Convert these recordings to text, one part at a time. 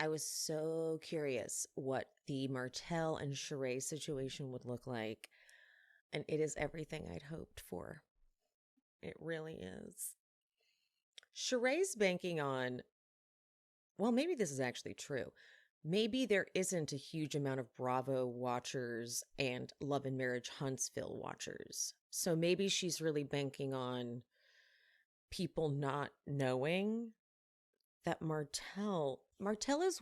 I was so curious what the Martell and Sheree situation would look like. And it is everything I'd hoped for. It really is. Sheree's banking on, well, maybe this is actually true. Maybe there isn't a huge amount of Bravo watchers and Love and Marriage Huntsville watchers. So maybe she's really banking on people not knowing that Martell is,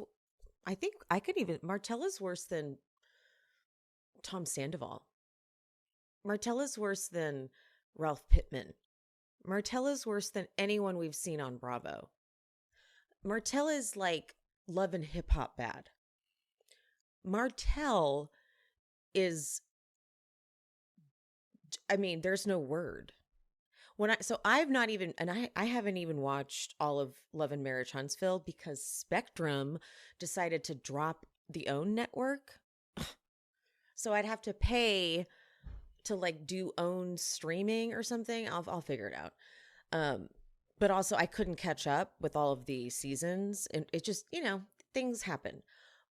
I think I could even, Martell is worse than Tom Sandoval. Martell is worse than Ralph Pittman. Martell is worse than anyone we've seen on Bravo. Martell is like Love and Hip Hop bad. Martell is, I mean, there's no word. I've not even, and I haven't even watched all of Love and Marriage Huntsville because Spectrum decided to drop the OWN network. So I'd have to pay to like do OWN streaming or something. I'll figure it out. But also I couldn't catch up with all of the seasons, and it just, things happen.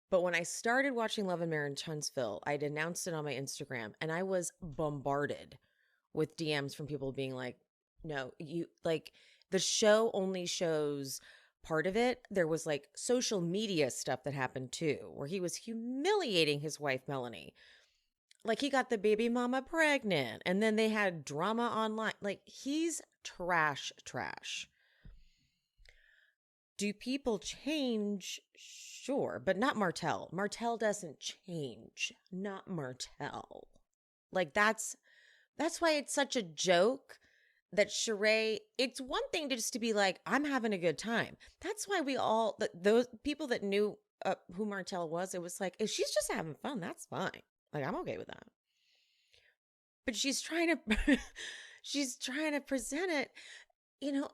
But when I started watching Love and Marriage Huntsville, I'd announced it on my Instagram, and I was bombarded with DMs from people being like, no, you like the show only shows part of it. There was like social media stuff that happened too, where he was humiliating his wife, Melanie. Like he got the baby mama pregnant, and then they had drama online. Like he's trash. Do people change? Sure, but not Martell. Martell doesn't change. Not Martell. Like that's why it's such a joke that Sheree, it's one thing to just to be like, I'm having a good time. That's why those people that knew who Martell was, it was like, if she's just having fun, that's fine. Like, I'm okay with that. But she's trying to, she's trying to present it,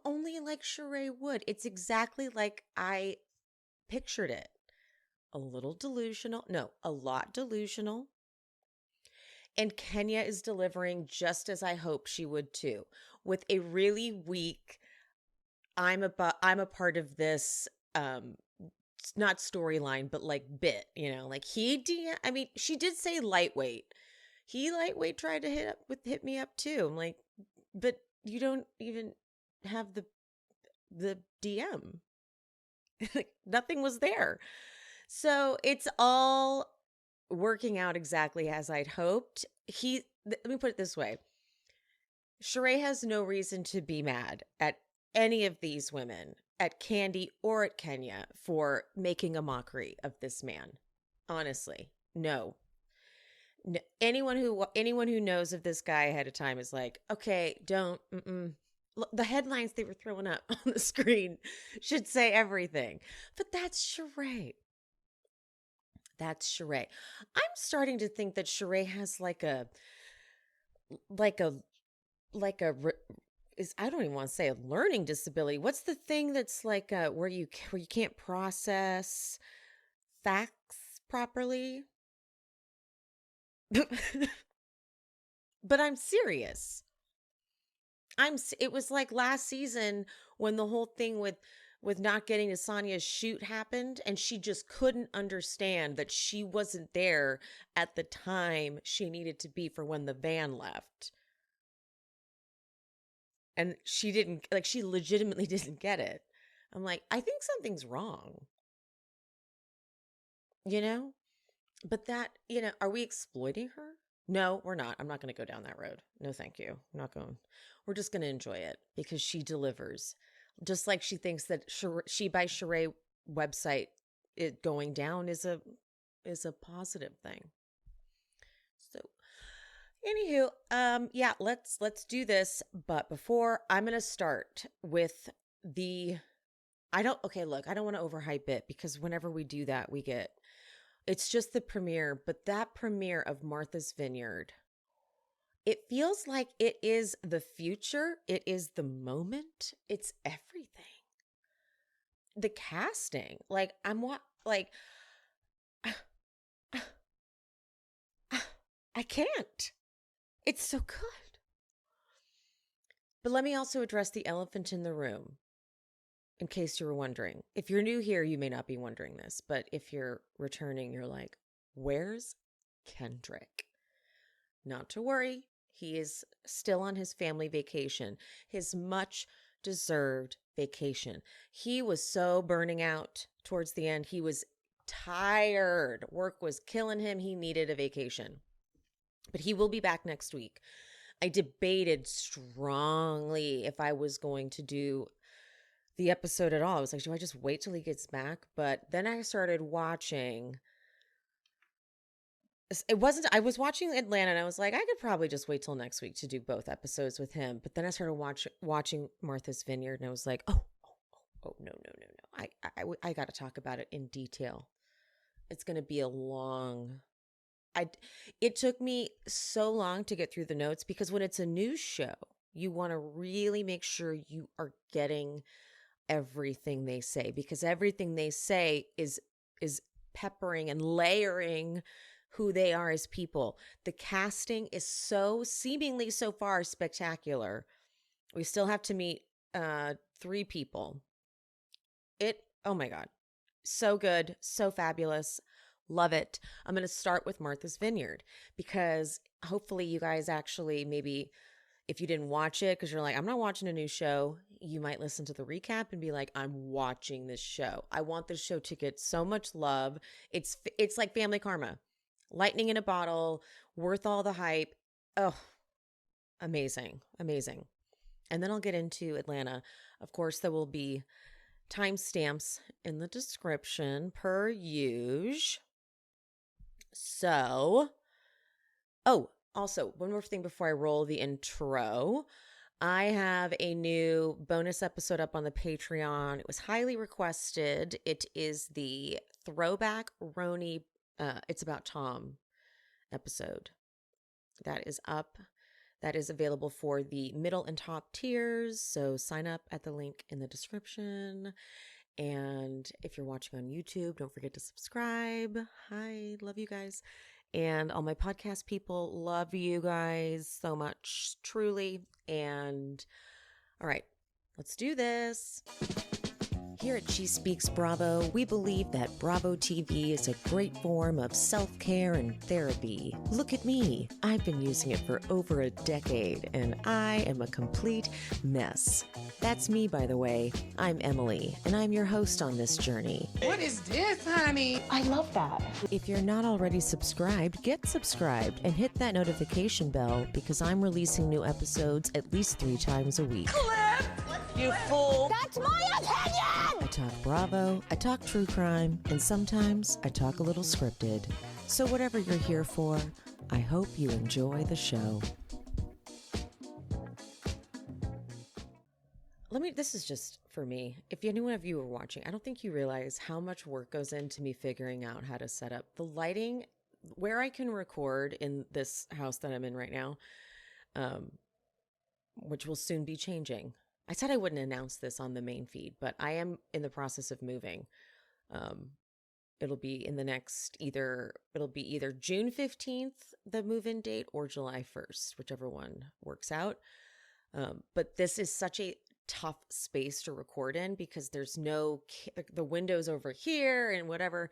only like Sheree would. It's exactly like I pictured it. A little delusional. No, a lot delusional. And Kenya is delivering just as I hope she would too, with a really weak, I'm a part of this not storyline, but like bit, like I mean, she did say lightweight. He lightweight tried to hit me up too. I'm like, but you don't even have the DM. Nothing was there. So it's all working out exactly as I'd hoped. Let me put it this way. Sheree has no reason to be mad at any of these women, at Candy or at Kenya, for making a mockery of this man. Honestly, no. Anyone who knows of this guy ahead of time is like, okay, don't. The headlines they were throwing up on the screen should say everything. But that's Sheree. That's Sheree. I'm starting to think that Sheree has like a is, I don't even want to say a learning disability. What's the thing that's like where you can't process facts properly? But I'm serious. It was like last season when the whole thing with not getting to Sonia's shoot happened, and she just couldn't understand that she wasn't there at the time she needed to be for when the van left. And she didn't, like, she legitimately didn't get it. I'm like, I think something's wrong, you know? But that, are we exploiting her? No, we're not. I'm not going to go down that road. No, thank you. I'm not going. We're just going to enjoy it because she delivers. Just like she thinks that She by Sheree website it going down is a positive thing. So, anywho, yeah, let's do this. But before, I'm going to start with the okay, look, I don't want to overhype it because whenever we do that, it's just the premiere, but that premiere of Martha's Vineyard, it feels like it is the future. It is the moment. It's everything. The casting, like I can't. It's so good. But let me also address the elephant in the room. in case you were wondering. If you're new here, you may not be wondering this, but if you're returning, you're like, where's Kendrick? Not to worry. He is still on his family vacation, his much deserved vacation. He was so burning out towards the end. He was tired. Work was killing him. He needed a vacation. But he will be back next week. I debated strongly if I was going to do the episode at all. I was like, do I just wait till he gets back? But then I started watching. I was watching Atlanta and I was like, I could probably just wait till next week to do both episodes with him. But then I started watching Martha's Vineyard and I was like, oh, no. I got to talk about it in detail. It's going to be a long, it took me so long to get through the notes because when it's a news show, you want to really make sure you are getting everything they say, because everything they say is peppering and layering who they are as people. The casting is so seemingly so far spectacular. We still have to meet 3 people. Oh my God. So good, so fabulous. Love it. I'm going to start with Martha's Vineyard because hopefully you guys actually maybe if you didn't watch it because you're like, I'm not watching a new show, you might listen to the recap and be like, I'm watching this show. I want this show to get so much love. It's like Family Karma. Lightning in a bottle, worth all the hype. Oh, amazing. Amazing. And then I'll get into Atlanta. Of course, there will be timestamps in the description per usual. So, also, one more thing before I roll the intro. I have a new bonus episode up on the Patreon. It was highly requested. It is the throwback Roni, it's about Tom episode. That is up. That is available for the middle and top tiers. So sign up at the link in the description. And if you're watching on YouTube, don't forget to subscribe. Hi, love you guys. And all my podcast people, love you guys so much, truly. And all right, let's do this. Here at She Speaks Bravo, we believe that Bravo TV is a great form of self-care and therapy. Look at me. I've been using it for over a decade, and I am a complete mess. That's me, by the way. I'm Emily, and I'm your host on this journey. What is this, honey? I love that. If you're not already subscribed, get subscribed and hit that notification bell because I'm releasing new episodes at least 3 times a week. You fool. That's my opinion! I talk Bravo, I talk true crime, and sometimes I talk a little scripted. So whatever you're here for, I hope you enjoy the show. This is just for me. If any one of you are watching, I don't think you realize how much work goes into me figuring out how to set up the lighting where I can record in this house that I'm in right now, which will soon be changing. I said I wouldn't announce this on the main feed, but I am in the process of moving. It'll be in the next it'll be either June 15th, the move-in date, or July 1st, whichever one works out. But this is such a tough space to record in because there's the windows over here and whatever.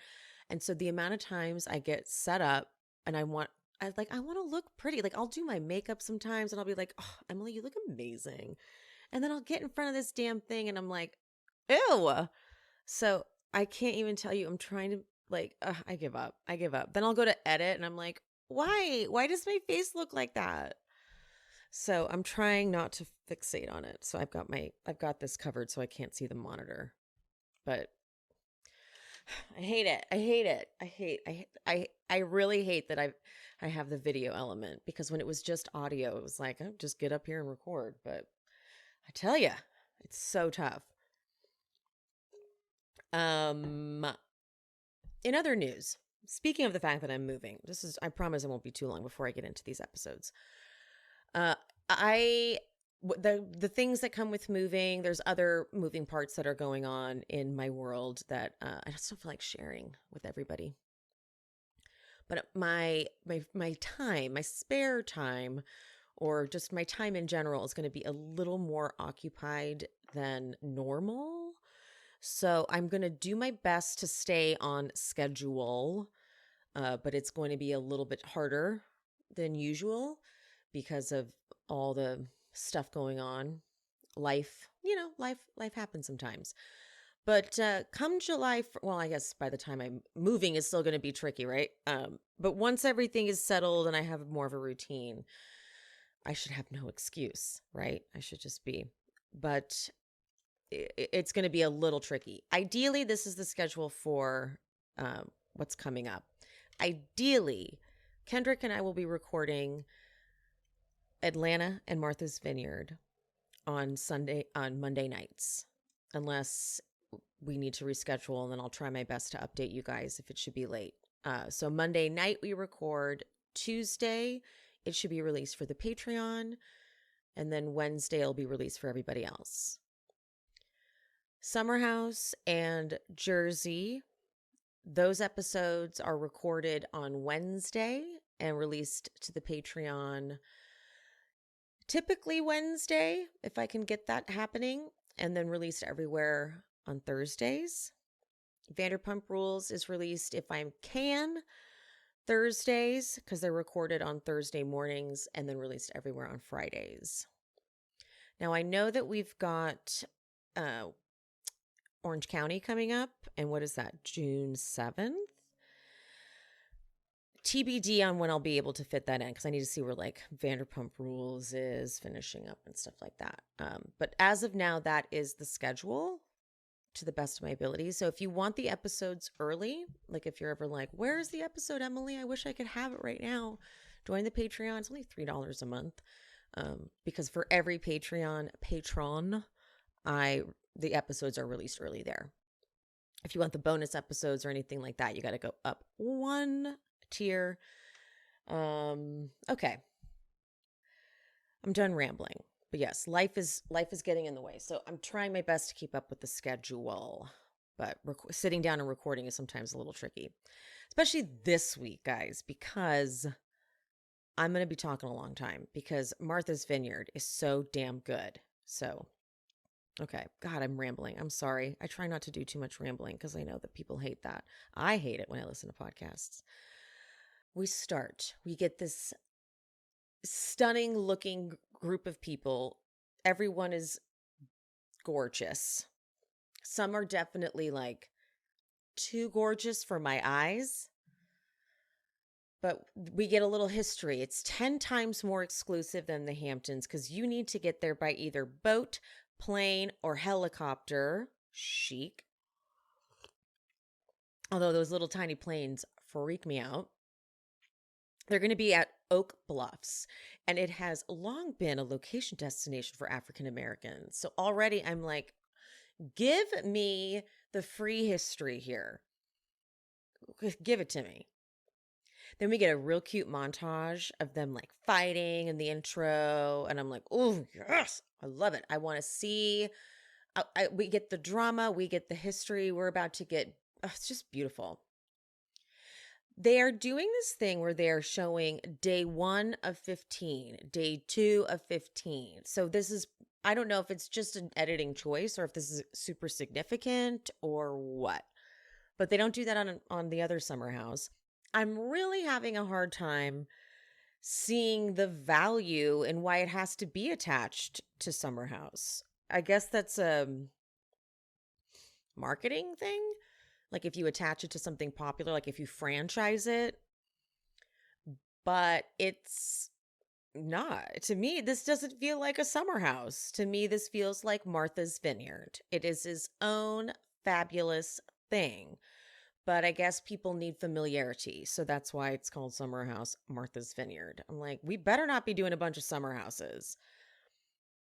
And so the amount of times I get set up and I want to look pretty. Like I'll do my makeup sometimes and I'll be like, oh, Emily, you look amazing. And then I'll get in front of this damn thing and I'm like, ew. So I can't even tell you. I'm trying to I give up. Then I'll go to edit and I'm like, why? Why does my face look like that? So I'm trying not to fixate on it. So I've got this covered so I can't see the monitor. But I hate it. I really hate that I have the video element because when it was just audio, it was like, oh, just get up here and record. But I tell you, it's so tough. In other news, speaking of the fact that I'm moving, I promise it won't be too long before I get into these episodes. The things that come with moving, there's other moving parts that are going on in my world that I just don't feel like sharing with everybody. But my time, my spare time, or just my time in general is going to be a little more occupied than normal So I'm going to do my best to stay on schedule, but it's going to be a little bit harder than usual because of all the stuff going on. Life, life happens sometimes. But come July, well, I guess by the time I'm moving, it's still going to be tricky, right? But once everything is settled and I have more of a routine, I should have no excuse, right? I should just be. But it's going to be a little tricky. Ideally, this is the schedule for what's coming up. Ideally, Kendrick and I will be recording Atlanta and Martha's Vineyard on Monday nights, unless we need to reschedule, and then I'll try my best to update you guys if it should be late. So Monday night we record. Tuesday it should be released for the Patreon, and then Wednesday it'll be released for everybody else. Summer House and Jersey, those episodes are recorded on Wednesday and released to the Patreon typically Wednesday, if I can get that happening, and then released everywhere on Thursdays. Vanderpump Rules is released, if I can, Thursdays, because they're recorded on Thursday mornings and then released everywhere on Fridays. Now, I know that we've got Orange County coming up, and what is that, June 7th? TBD on when I'll be able to fit that in, because I need to see where like Vanderpump Rules is finishing up and stuff like that. But as of now, that is the schedule to the best of my ability. So if you want the episodes early, like if you're ever like, where's the episode, Emily? I wish I could have it right now. Join the Patreon. It's only $3 a month. Because for every patron, the episodes are released early there. If you want the bonus episodes or anything like that, you got to go up one tier. Okay. I'm done rambling. But yes, life is getting in the way. So I'm trying my best to keep up with the schedule. But sitting down and recording is sometimes a little tricky. Especially this week, guys, because I'm going to be talking a long time because Martha's Vineyard is so damn good. So, okay. God, I'm rambling. I'm sorry. I try not to do too much rambling because I know that people hate that. I hate it when I listen to podcasts. We get this stunning looking group of people. Everyone is gorgeous. Some are definitely like too gorgeous for my eyes. But we get a little history. It's 10 times more exclusive than the Hamptons because you need to get there by either boat, plane, or helicopter. Chic. Although those little tiny planes freak me out. They're going to be at Oak Bluffs, and it has long been a location destination for African Americans. So already I'm like, give me the free history here. Give it to me. Then we get a real cute montage of them like fighting in the intro. And I'm like, oh, yes, I love it. I want to see. We get the drama. We get the history. We're about to get, it's just beautiful. They are doing this thing where they are showing day 1 of 15, day 2 of 15. So this is, I don't know if it's just an editing choice or if this is super significant or what. But they don't do that on the other Summer House. I'm really having a hard time seeing the value and why it has to be attached to Summer House. I guess that's a marketing thing. Like if you attach it to something popular, like if you franchise it. But it's not. To me, this doesn't feel like a Summer House. To me, this feels like Martha's Vineyard. It is his own fabulous thing. But I guess people need familiarity. So that's why it's called Summer House Martha's Vineyard. I'm like, we better not be doing a bunch of summer houses.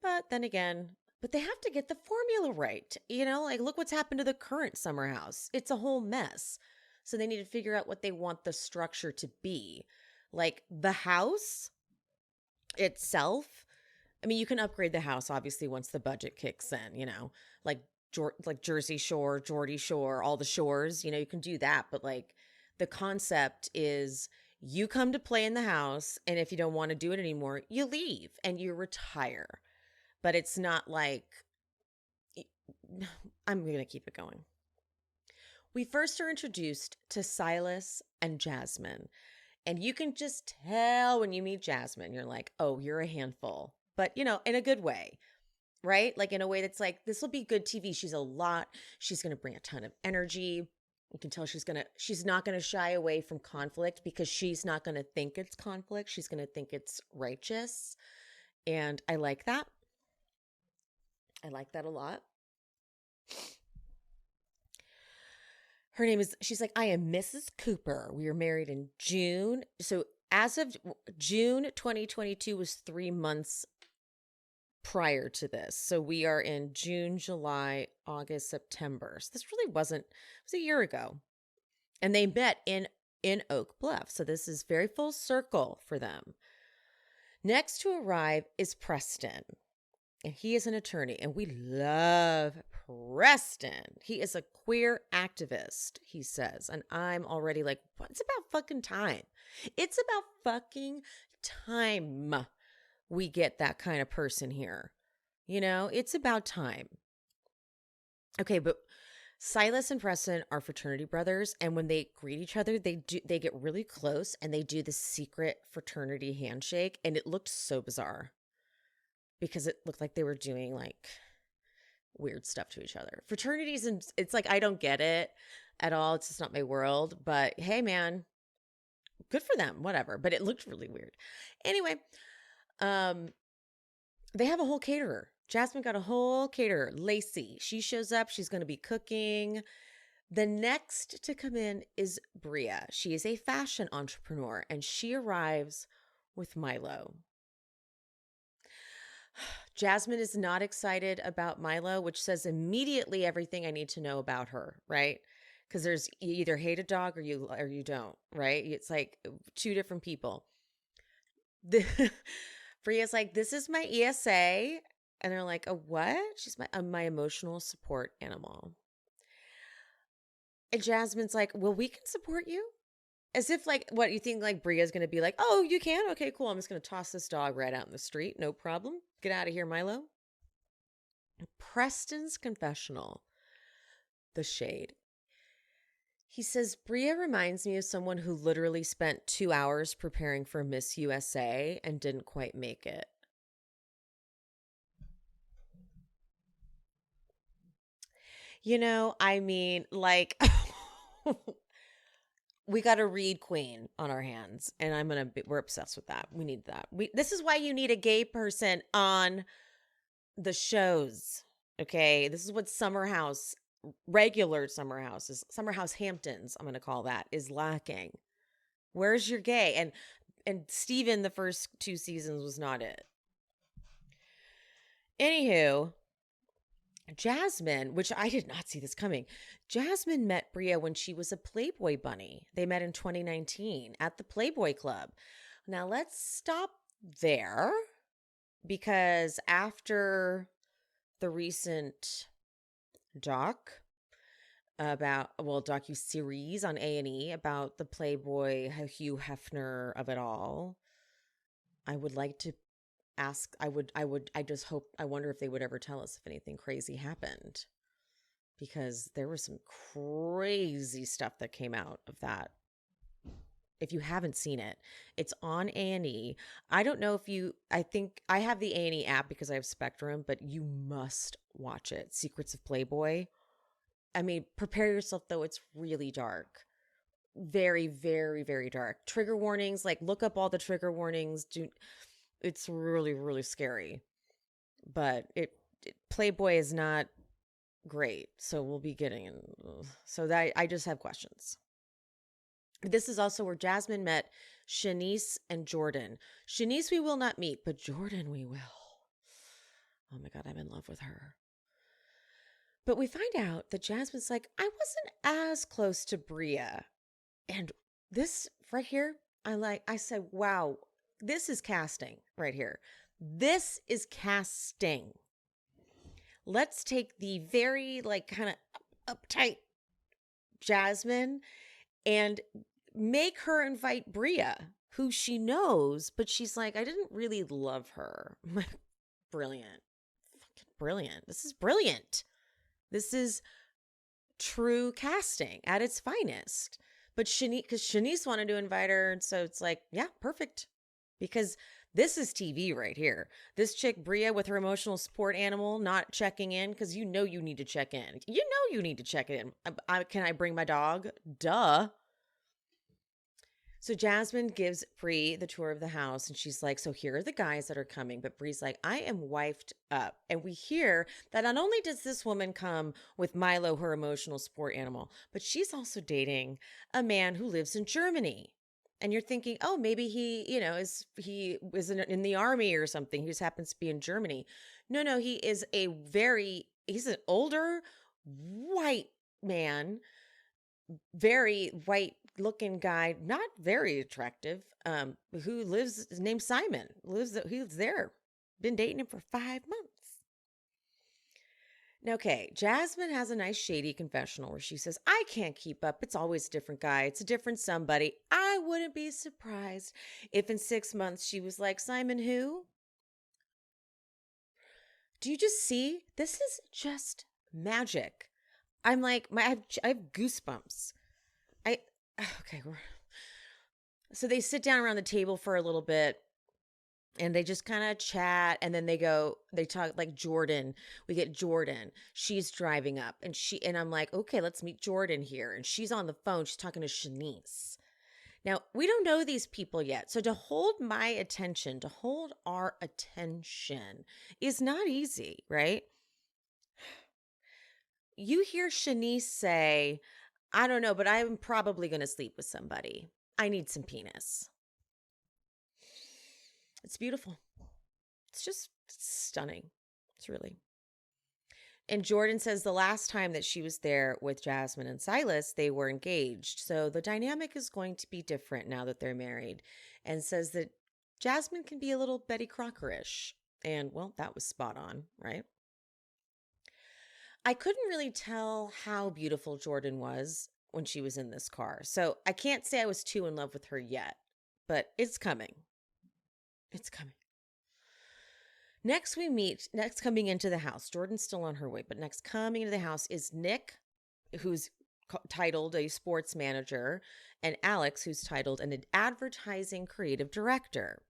But then again, but they have to get the formula right. You know, like look what's happened to the current Summer House. It's a whole mess. So they need to figure out what they want the structure to be. Like the house itself. I mean, you can upgrade the house obviously once the budget kicks in, you know, like Jersey Shore, Geordie Shore, all the shores, you know, you can do that. But like the concept is you come to play in the house. And if you don't want to do it anymore, you leave and you retire. But it's not like I'm going to keep it going. We first are introduced to Silas and Jasmine. And you can just tell when you meet Jasmine, you're like, oh, you're a handful. But, in a good way, right? Like in a way that's like, this will be good TV. She's going to bring a ton of energy. You can tell she's not going to shy away from conflict because she's not going to think it's conflict. She's going to think it's righteous. And I like that. I like that a lot. She's like, I am Mrs. Cooper. We were married in June. So as of June 2022 was 3 months prior to this. So we are in June, July, August, September. So this really it was a year ago. And they met in Oak Bluff. So this is very full circle for them. Next to arrive is Preston. And he is an attorney, and we love Preston. He is a queer activist, he says. And I'm already like, it's about fucking time. It's about fucking time we get that kind of person here. It's about time. Okay, but Silas and Preston are fraternity brothers, and when they greet each other, they get really close, and they do the secret fraternity handshake, and it looked so bizarre. Because it looked like they were doing like weird stuff to each other. Fraternities, and it's like, I don't get it at all. It's just not my world. But hey, man, good for them. Whatever. But it looked really weird. Anyway, they have a whole caterer. Jasmine got a whole caterer. Lacey. She shows up. She's going to be cooking. The next to come in is Bria. She is a fashion entrepreneur, and she arrives with Milo. Jasmine is not excited about Milo, which says immediately everything I need to know about her, right? Because you either hate a dog or you don't, right? It's like two different people. Bria's like, this is my ESA. And they're like, a what? She's my emotional support animal. And Jasmine's like, well, we can support you. As if like, what, you think like Bria's going to be like, oh, you can? Okay, cool. I'm just going to toss this dog right out in the street. No problem. Get out of here, Milo. Preston's confessional. The shade. He says, Bria reminds me of someone who literally spent 2 hours preparing for Miss USA and didn't quite make it. I mean, like... We got a Reed Queen on our hands, and we're obsessed with that. We need that. This is why you need a gay person on the shows. Okay. This is what regular Summer House Hamptons, I'm going to call that, is lacking. Where's your gay? And Steven, the first 2 seasons was not it. Anywho, Jasmine, which I did not see this coming. Jasmine met Bria when she was a Playboy bunny. They met in 2019 at the Playboy Club. Now let's stop there, because after the recent docu-series on A&E about the Playboy Hugh Hefner of it all, I would like to ask, I wonder if they would ever tell us if anything crazy happened, because there was some crazy stuff that came out of that. If you haven't seen it, it's on A&E. I don't know I think I have the A&E app because I have Spectrum, but you must watch it. Secrets of Playboy. I mean, prepare yourself though. It's really dark. Very, very, very dark. Trigger warnings, like look up all the trigger warnings. It's really, really scary, but Playboy is not great. So we'll be getting in. So that I just have questions. This is also where Jasmine met Shanice and Jordan. Shanice we will not meet, but Jordan we will. Oh my God, I'm in love with her. But we find out that Jasmine's like, I wasn't as close to Bria. And this right here, I said, wow, this is casting right here. This is casting. Let's take the very kind of uptight Jasmine and make her invite Bria, who she knows, but she's like, I didn't really love her. Brilliant. Fucking brilliant. This is brilliant. This is true casting at its finest. But because Shanice wanted to invite her, and so it's like, yeah, perfect. Because this is TV right here. This chick, Bria, with her emotional support animal, not checking in, because you know you need to check in. You know you need to check in. Can I bring my dog? Duh. So Jasmine gives Bree the tour of the house, and she's like, so here are the guys that are coming. But Bree's like, I am wifed up. And we hear that not only does this woman come with Milo, her emotional support animal, but she's also dating a man who lives in Germany. And you're thinking, oh, maybe he was in the army or something. He just happens to be in Germany. No, he's an older white man, very white looking guy, not very attractive, who lives, his name's Simon, he's there, been dating him for 5 months. Now, okay, Jasmine has a nice shady confessional where she says, I can't keep up. It's always a different guy. It's a different somebody. I wouldn't be surprised if in 6 months she was like, Simon who? Do you just see? This is just magic. I'm like, I have goosebumps. Okay. So they sit down around the table for a little bit and they just kind of chat. And then they talk like Jordan. We get Jordan. She's driving up and I'm like, okay, let's meet Jordan here. And she's on the phone. She's talking to Shanice. Now, we don't know these people yet. So to hold our attention is not easy, right? You hear Shanice say, I don't know, but I'm probably going to sleep with somebody. I need some penis. It's beautiful. It's stunning. It's really. And Jordan says the last time that she was there with Jasmine and Silas, they were engaged. So the dynamic is going to be different now that they're married. And says that Jasmine can be a little Betty Crocker-ish. And, well, that was spot on, right? I couldn't really tell how beautiful Jordan was when she was in this car. So I can't say I was too in love with her yet, but it's coming. It's coming. Next coming into the house, Jordan's still on her way, but next coming into the house is Nick, who's titled a sports manager, and Alex, who's titled an advertising creative director.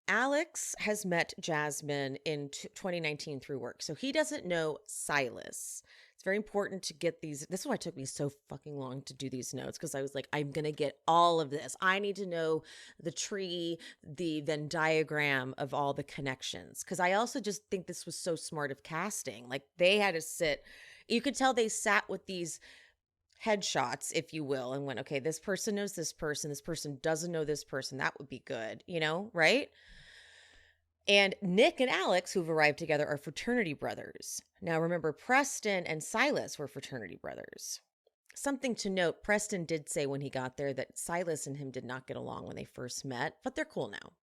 Alex has met Jasmine in 2019 through work, so he doesn't know Silas. It's very important to get these. This is why it took me so fucking long to do these notes, because I was like, I'm going to get all of this. I need to know the tree, the Venn diagram of all the connections, because I also just think this was so smart of casting. Like, they had to sit. You could tell they sat with these headshots, if you will, and went, okay, this person knows this person doesn't know this person. That would be good, right? And Nick and Alex, who've arrived together, are fraternity brothers. Now, remember, Preston and Silas were fraternity brothers. Something to note, Preston did say when he got there that Silas and him did not get along when they first met, but they're cool now.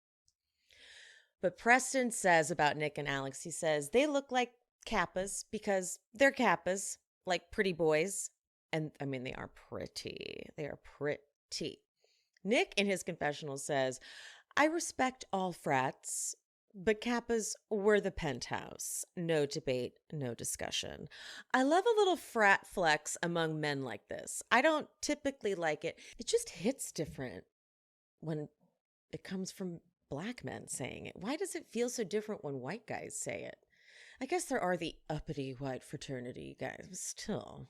But Preston says about Nick and Alex, he says, they look like Kappas because they're Kappas, like pretty boys. And I mean, they are pretty. They are pretty. Nick, in his confessional, says, I respect all frats, but Kappas were the penthouse. No debate, no discussion. I love a little frat flex among men like this. I don't typically like it. It just hits different when it comes from black men saying it. Why does it feel so different when white guys say it? I guess there are the uppity white fraternity guys, but still.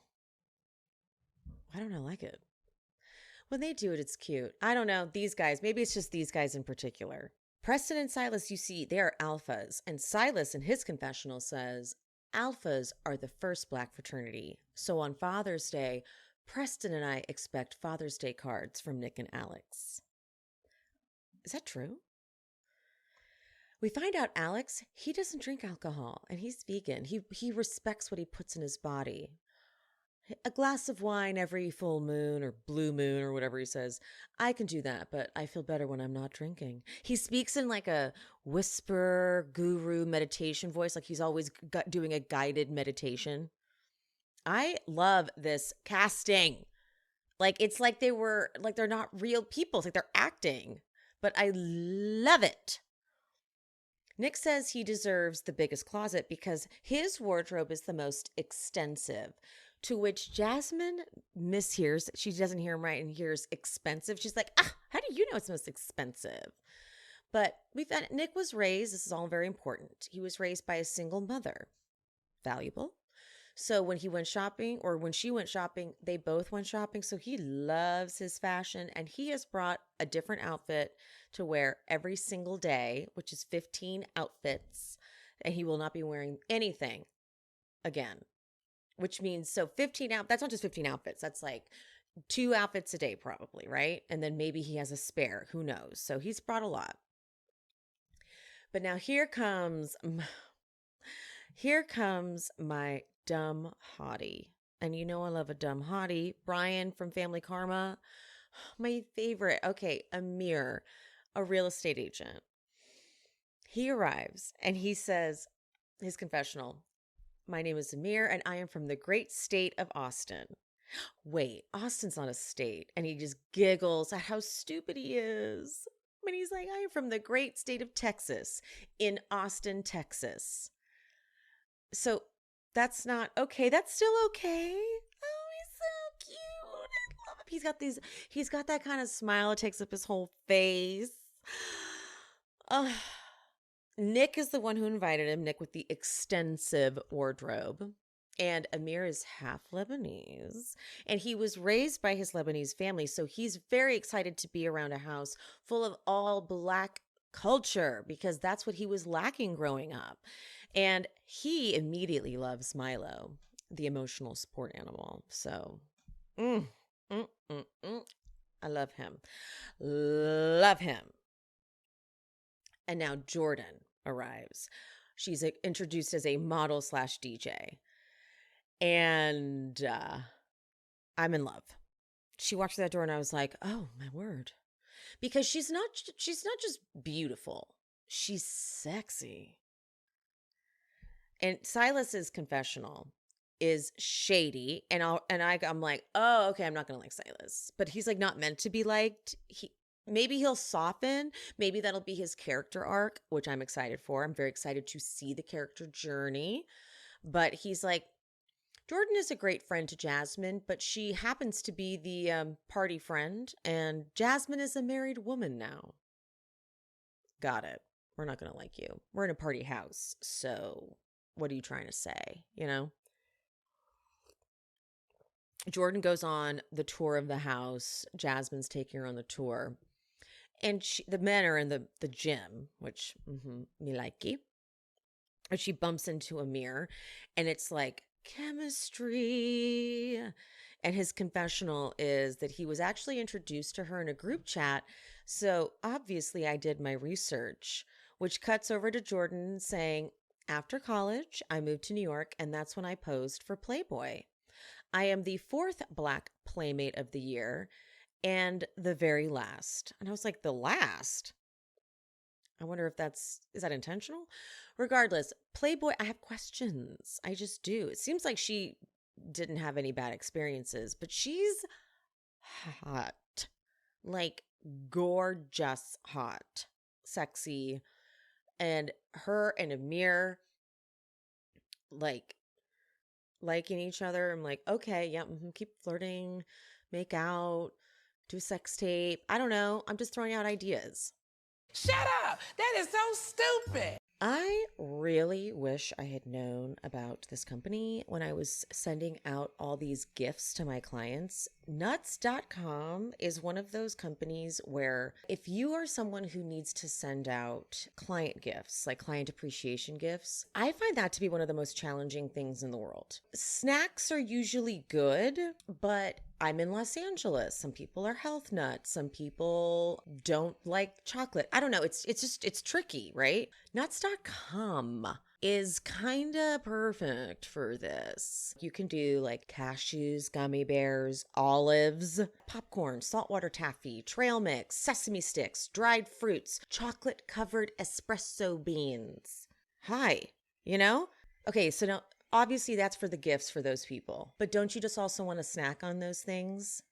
Why don't I like it? When they do it, it's cute. I don't know. These guys, maybe it's just these guys in particular. Preston and Silas, you see, they are alphas. And Silas, in his confessional, says, alphas are the first black fraternity. So on Father's Day, Preston and I expect Father's Day cards from Nick and Alex. Is that true? We find out Alex, he doesn't drink alcohol, and he's vegan. He respects what he puts in his body. A glass of wine every full moon or blue moon or whatever he says. I can do that, but I feel better when I'm not drinking. He speaks in like a whisper guru meditation voice, like he's always doing a guided meditation. I love this casting. Like, it's like they're not real people. It's like they're acting, but I love it. Nick says he deserves the biggest closet because his wardrobe is the most extensive. To which Jasmine mishears. She doesn't hear him right and hears expensive. She's like, how do you know it's most expensive? But we found Nick was raised, this is all very important. He was raised by a single mother. Valuable. So when he went shopping, or when she went shopping, they both went shopping. So he loves his fashion, and he has brought a different outfit to wear every single day, which is 15 outfits. And he will not be wearing anything again, which means, so 15 out, that's not just 15 outfits. That's like 2 outfits a day probably, right? And then maybe he has a spare, who knows? So he's brought a lot. But now here comes my dumb hottie. And you know I love a dumb hottie. Brian from Family Karma. My favorite. Okay, Amir, a real estate agent. He arrives and he says, his confessional, "My name is Amir and I am from the great state of Austin." Wait, Austin's not a state. And he just giggles at how stupid he is. And he's like, "I am from the great state of Texas, in Austin, Texas." So that's not okay. That's still okay. Oh, he's so cute. I love him. He's got that kind of smile. It takes up his whole face. Nick is the one who invited him, Nick with the extensive wardrobe. And Amir is half Lebanese. And he was raised by his Lebanese family. So he's very excited to be around a house full of all Black culture because that's what he was lacking growing up. And he immediately loves Milo, the emotional support animal. So, I love him. Love him. And now Jordan arrives. She's introduced as a model / DJ. And I'm in love. She walked through that door and I was like, oh, my word. Because she's not just beautiful. She's sexy. And Silas's confessional is shady. And I'm like, oh, okay, I'm not going to like Silas. But he's like not meant to be liked. Maybe he'll soften. Maybe that'll be his character arc, which I'm excited for. I'm very excited to see the character journey. But he's like, Jordan is a great friend to Jasmine, but she happens to be the party friend. And Jasmine is a married woman now. Got it. We're not going to like you. We're in a party house. So what are you trying to say? You know? Jordan goes on the tour of the house. Jasmine's taking her on the tour. And the men are in the gym, which, me likey. And she bumps into Amir. And it's like, chemistry. And his confessional is that he was actually introduced to her in a group chat. So obviously I did my research, which cuts over to Jordan saying, after college, I moved to New York, and that's when I posed for Playboy. I am the 4th Black Playmate of the year and the very last. And I was like, the last? I wonder if is that intentional? Regardless, Playboy, I have questions. I just do. It seems like she didn't have any bad experiences, but she's hot. Like gorgeous hot. Sexy. And her and Amir liking each other. I'm like, okay, yeah, keep flirting, make out, do sex tape. I don't know. I'm just throwing out ideas. Shut up! That is so stupid! I really wish I had known about this company when I was sending out all these gifts to my clients. Nuts.com is one of those companies where if you are someone who needs to send out client gifts, like client appreciation gifts, I find that to be one of the most challenging things in the world. Snacks are usually good, but I'm in Los Angeles. Some people are health nuts. Some people don't like chocolate. I don't know. It's tricky, right? Nuts.com is kind of perfect for this. You can do like cashews, gummy bears, olives, popcorn, saltwater taffy, trail mix, sesame sticks, dried fruits, chocolate covered espresso beans. Hi, you know? Okay, so now obviously that's for the gifts for those people. But don't you just also want to snack on those things?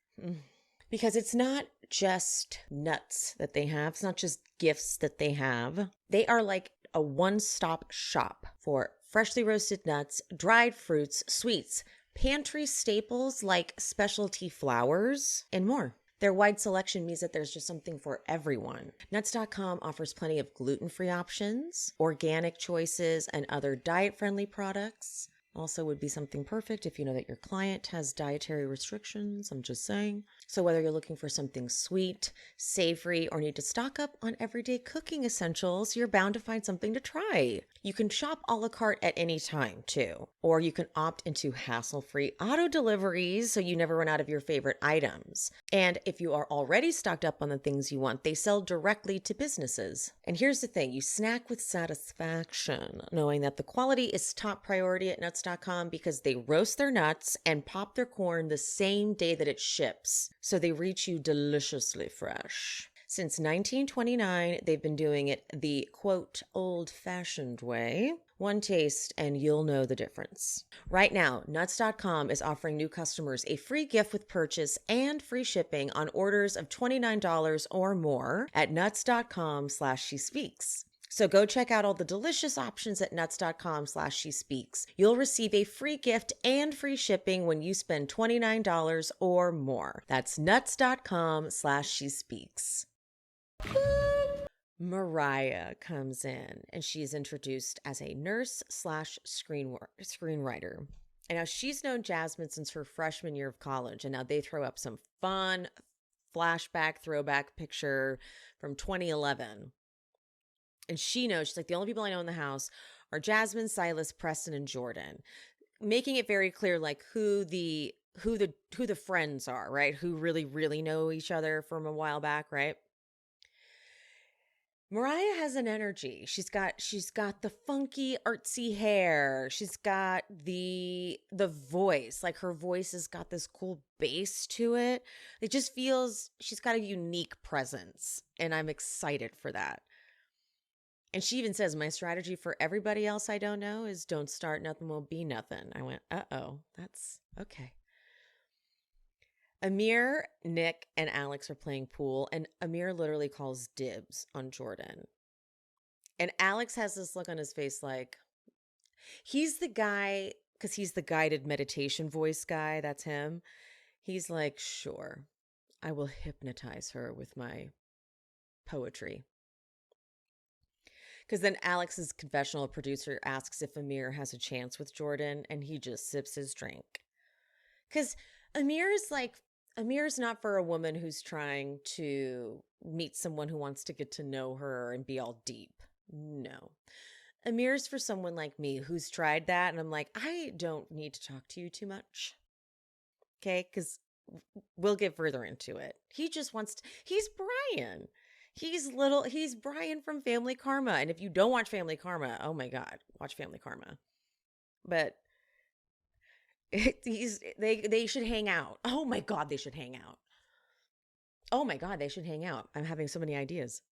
Because it's not just nuts that they have. It's not just gifts that they have. They are like a one-stop shop for freshly roasted nuts, dried fruits, sweets, pantry staples like specialty flours, and more. Their wide selection means that there's just something for everyone. Nuts.com offers plenty of gluten-free options, organic choices, and other diet-friendly products. Also would be something perfect if you know that your client has dietary restrictions. I'm just saying. So whether you're looking for something sweet, savory, or need to stock up on everyday cooking essentials, you're bound to find something to try. You can shop a la carte at any time too, or you can opt into hassle-free auto deliveries so you never run out of your favorite items. And if you are already stocked up on the things you want, they sell directly to businesses. And here's the thing, you snack with satisfaction, knowing that the quality is top priority at Nuts.com because they roast their nuts and pop their corn the same day that it ships, so they reach you deliciously fresh. Since 1929, they've been doing it the, quote, old-fashioned way. One taste and you'll know the difference. Right now, Nuts.com is offering new customers a free gift with purchase and free shipping on orders of $29 or more at nuts.com/shespeaks. So go check out all the delicious options at nuts.com/shespeaks. You'll receive a free gift and free shipping when you spend $29 or more. That's nuts.com/shespeaks. Mariah comes in and she's introduced as a nurse slash screenwriter. And now she's known Jasmine since her freshman year of college. And now they throw up some fun flashback, throwback picture from 2011. And she knows, she's like, the only people I know in the house are Jasmine, Silas, Preston, and Jordan, making it very clear like who the friends are, right? Who really, really know each other from a while back, right? Mariah has an energy. She's got the funky artsy hair. She's got the voice. Like her voice has got this cool bass to it. It just feels she's got a unique presence, and I'm excited for that. And she even says, my strategy for everybody else I don't know is don't start, nothing will be nothing. I went, uh-oh, that's okay. Amir, Nick, and Alex are playing pool, and Amir literally calls dibs on Jordan. And Alex has this look on his face like, he's the guy, because he's the guided meditation voice guy, that's him. He's like, sure, I will hypnotize her with my poetry. Because then Alex's confessional producer asks if Amir has a chance with Jordan, and he just sips his drink. Because Amir's not for a woman who's trying to meet someone who wants to get to know her and be all deep. No. Amir's for someone like me who's tried that, and I'm like, I don't need to talk to you too much. Okay? Because we'll get further into it. He just wants to, he's Brian. He's Brian from Family Karma. And if you don't watch Family Karma, oh my God, watch Family Karma. But they should hang out. Oh my God, they should hang out. Oh my God, they should hang out. I'm having so many ideas.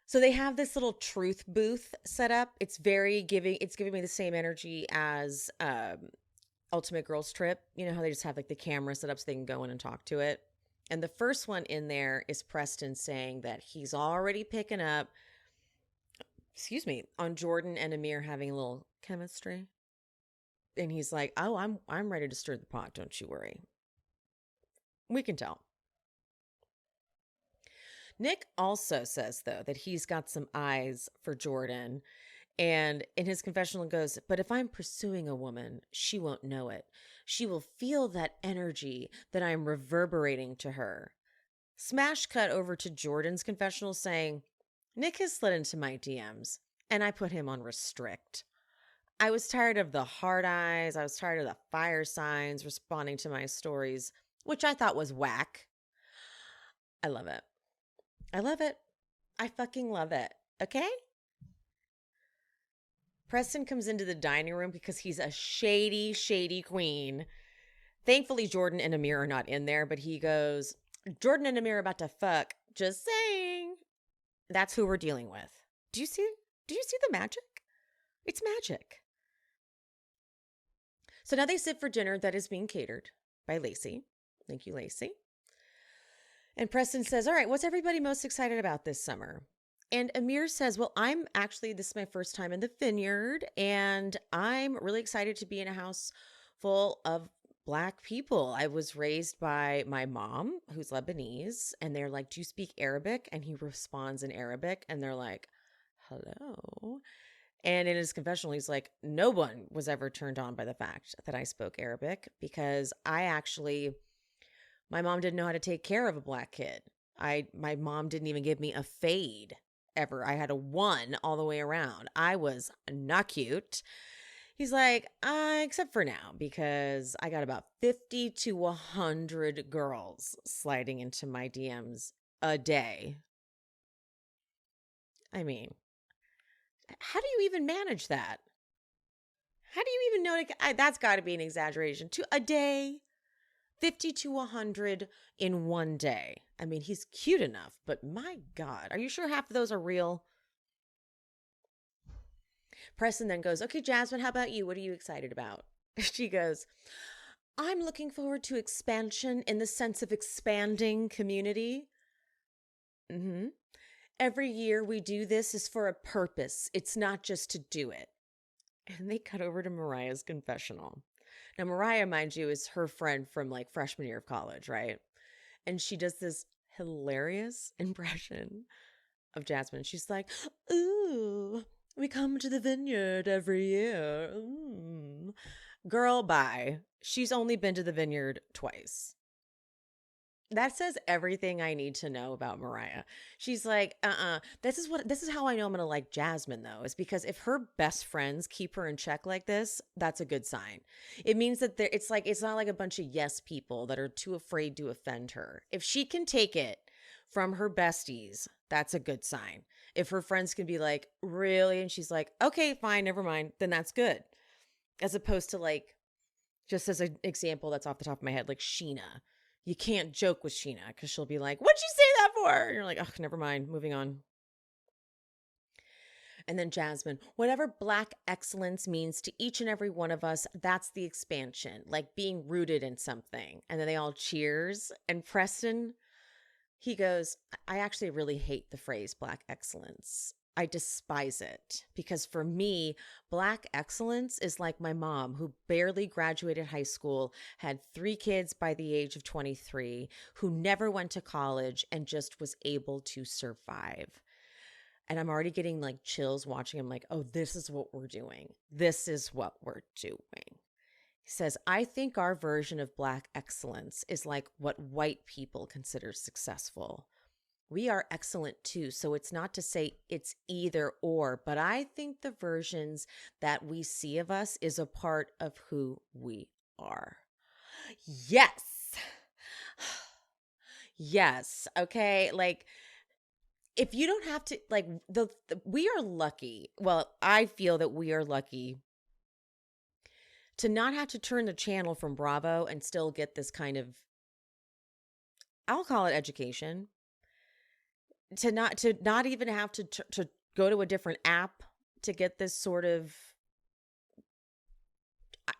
So they have this little truth booth set up. It's giving me the same energy as Ultimate Girls Trip. You know how they just have like the camera set up so they can go in and talk to it. And the first one in there is Preston saying that he's already picking up, on Jordan and Amir having a little chemistry. And he's like, oh, I'm ready to stir the pot. Don't you worry. We can tell. Nick also says, though, that he's got some eyes for Jordan. And in his confessional goes, but if I'm pursuing a woman, she won't know it. She will feel that energy that I'm reverberating to her. Smash cut over to Jordan's confessional saying, Nick has slid into my DMs, and I put him on restrict. I was tired of the hard eyes. I was tired of the fire signs responding to my stories, which I thought was whack. I love it. I love it. I fucking love it. Okay? Preston comes into the dining room because he's a shady, shady queen. Thankfully, Jordan and Amir are not in there, but he goes, Jordan and Amir are about to fuck. Just saying. That's who we're dealing with. Do you see the magic? It's magic. So now they sit for dinner that is being catered by Lacey. Thank you, Lacey. And Preston says, all right, what's everybody most excited about this summer? And Amir says, well, this is my first time in the vineyard, and I'm really excited to be in a house full of Black people. I was raised by my mom, who's Lebanese, and they're like, do you speak Arabic? And he responds in Arabic, and they're like, hello. And in his confessional, he's like, no one was ever turned on by the fact that I spoke Arabic because my mom didn't know how to take care of a Black kid. My mom didn't even give me a fade ever. I had a one all the way around. I was not cute. He's like, except for now, because I got about 50 to 100 girls sliding into my DMs a day. I mean, how do you even manage that? How do you even know? That's got to be an exaggeration. A day, 50 to 100 in one day. I mean, he's cute enough, but my God, are you sure half of those are real? Preston then goes, okay, Jasmine, how about you? What are you excited about? She goes, I'm looking forward to expansion in the sense of expanding community. Mm-hmm. Every year we do this is for a purpose. It's not just to do it. And they cut over to Mariah's confessional. Now, Mariah, mind you, is her friend from like freshman year of college, right? And she does this hilarious impression of Jasmine. She's like, ooh, we come to the vineyard every year. Ooh. Girl, bye. She's only been to the vineyard twice. That says everything I need to know about Mariah. She's like, this is how I know I'm going to like Jasmine, though, is because if her best friends keep her in check like this, that's a good sign. It means that it's not like a bunch of yes people that are too afraid to offend her. If she can take it from her besties, that's a good sign. If her friends can be like, really? And she's like, okay, fine, never mind, then that's good. As opposed to like, just as an example that's off the top of my head, like Sheena. You can't joke with Sheena because she'll be like, what'd you say that for? And you're like, oh, never mind. Moving on. And then Jasmine, whatever Black excellence means to each and every one of us, that's the expansion, like being rooted in something. And then they all cheers. And Preston, he goes, I actually really hate the phrase Black excellence. I despise it because for me, Black excellence is like my mom who barely graduated high school, had 3 kids by the age of 23, who never went to college and just was able to survive. And I'm already getting like chills watching him like, oh, this is what we're doing. This is what we're doing. He says, I think our version of Black excellence is like what white people consider successful. We are excellent too, so it's not to say it's either or, but I think the versions that we see of us is a part of who we are. Yes. Yes. Okay. Like, if you don't have to, like, we are lucky. Well, I feel that we are lucky to not have to turn the channel from Bravo and still get this kind of, I'll call it education. To not even have to go to a different app to get this sort of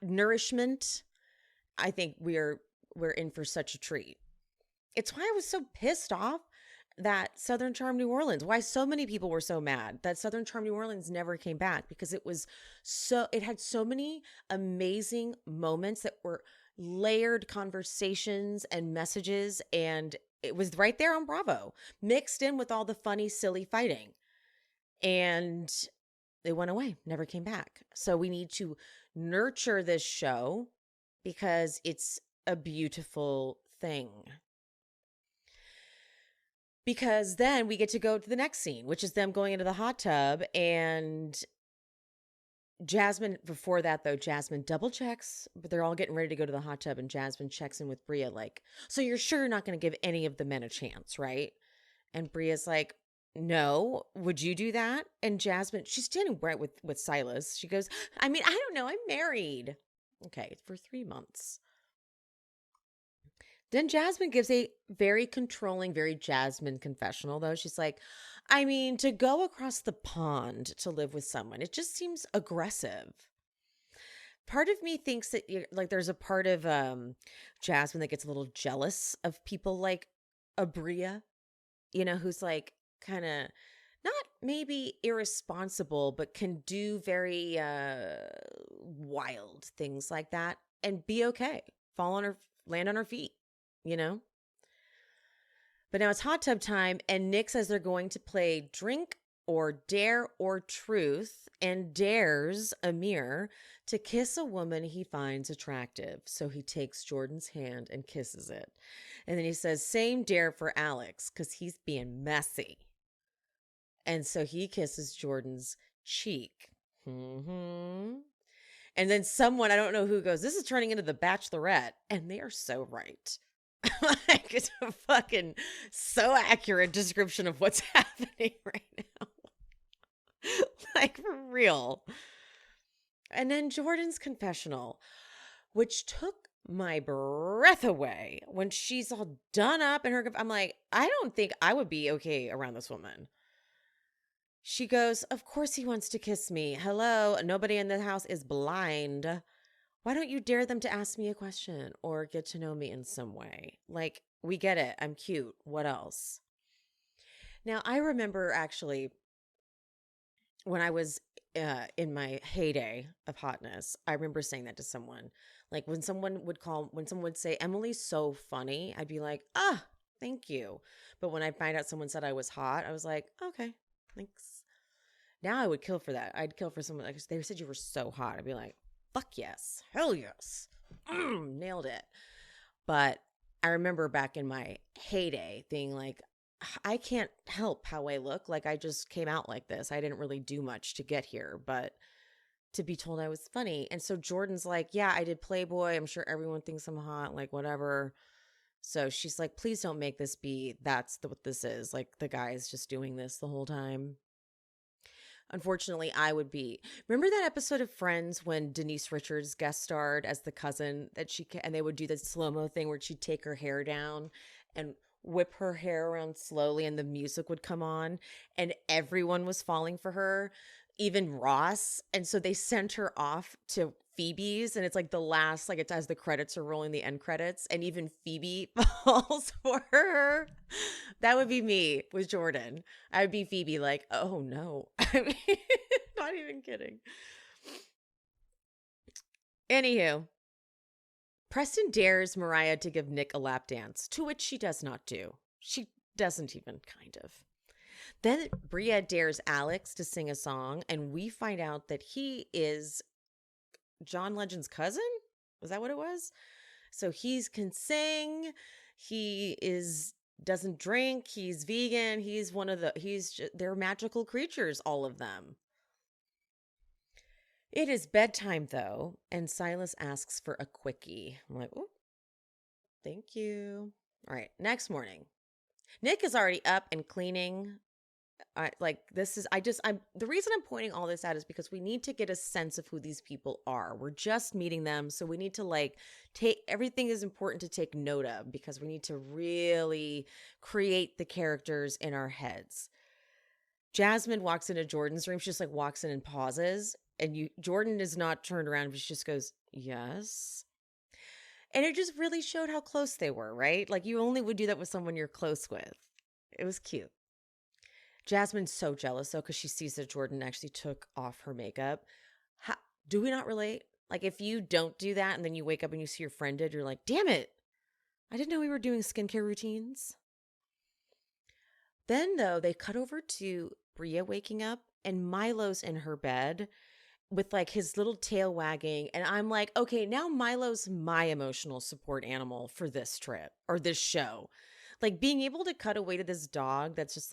nourishment. I think we're in for such a treat. It's why I was so pissed off that Southern Charm New Orleans, why so many people were so mad that Southern Charm New Orleans never came back, because it had so many amazing moments that were layered conversations and messages, and it was right there on Bravo, mixed in with all the funny, silly fighting. And they went away, never came back. So we need to nurture this show because it's a beautiful thing. Because then we get to go to the next scene, which is them going into the hot tub, and Jasmine, before that though, Jasmine double checks, but they're all getting ready to go to the hot tub, and Jasmine checks in with Bria like, so you're sure you're not going to give any of the men a chance, right? And Bria's like, no, would you do that? And Jasmine, she's standing right with Silas. She goes, I mean, I don't know, I'm married. Okay, for 3 months. Then Jasmine gives a very controlling, very Jasmine confessional, though. She's like, I mean, to go across the pond to live with someone, it just seems aggressive. Part of me thinks that there's a part of Jasmine that gets a little jealous of people like a Bria, who's like kind of not maybe irresponsible, but can do very wild things like that and be okay. Land on her feet, you know? But now it's hot tub time, and Nick says they're going to play Drink or Dare or Truth, and dares Amir to kiss a woman he finds attractive. So he takes Jordan's hand and kisses it. And then he says, same dare for Alex, because he's being messy. And so he kisses Jordan's cheek. And then someone, I don't know who, goes, this is turning into The Bachelorette. And they are so right. Like, it's a fucking so accurate description of what's happening right now. Like, for real. And then Jordan's confessional, which took my breath away when she's all done up in her. I'm like, I don't think I would be okay around this woman. She goes, of course he wants to kiss me. Hello, nobody in the house is blind. Why don't you dare them to ask me a question or get to know me in some way? Like, we get it. I'm cute. What else? Now, I remember actually when I was in my heyday of hotness, I remember saying that to someone. Like when someone would say, Emily's so funny, I'd be like, thank you. But when I find out someone said I was hot, I was like, okay, thanks. Now I would kill for that. I'd kill for someone, like they said you were so hot. I'd be like, fuck yes. Hell yes. Nailed it. But I remember back in my heyday being like, I can't help how I look. Like, I just came out like this. I didn't really do much to get here, but to be told I was funny. And so Jordan's like, yeah, I did Playboy. I'm sure everyone thinks I'm hot, like whatever. So she's like, please don't make this be what this is. Like, the guy is just doing this the whole time. Unfortunately, I would be. Remember that episode of Friends when Denise Richards guest starred as the cousin and they would do the slow-mo thing where she'd take her hair down and whip her hair around slowly and the music would come on and everyone was falling for her, even Ross. And so they sent her off to Phoebe's, and it's like the last, like it's as the credits are rolling, the end credits, and even Phoebe falls for her. That would be me with Jordan. I would be Phoebe, like, oh no. I mean, not even kidding. Anywho, Preston dares Mariah to give Nick a lap dance, to which she does not do. She doesn't even, kind of. Then Bria dares Alex to sing a song, and we find out that he is John Legend's cousin? Was that what it was? So can sing. Doesn't drink. He's vegan. They're magical creatures, all of them. It is bedtime though, and Silas asks for a quickie. I'm like, oh, thank you. All right, next morning. Nick is already up and cleaning. The reason I'm pointing all this out is because we need to get a sense of who these people are. We're just meeting them. So we need to everything is important to take note of because we need to really create the characters in our heads. Jasmine walks into Jordan's room. She just walks in and pauses. And Jordan is not turned around, but she just goes, yes. And it just really showed how close they were, right? Like you only would do that with someone you're close with. It was cute. Jasmine's so jealous, though, because she sees that Jordan actually took off her makeup. Do we not relate? Like, if you don't do that and then you wake up and you see your friend did, you're like, damn it. I didn't know we were doing skincare routines. Then, though, they cut over to Bria waking up and Milo's in her bed with his little tail wagging. And I'm like, okay, now Milo's my emotional support animal for this trip or this show. Like, being able to cut away to this dog that's just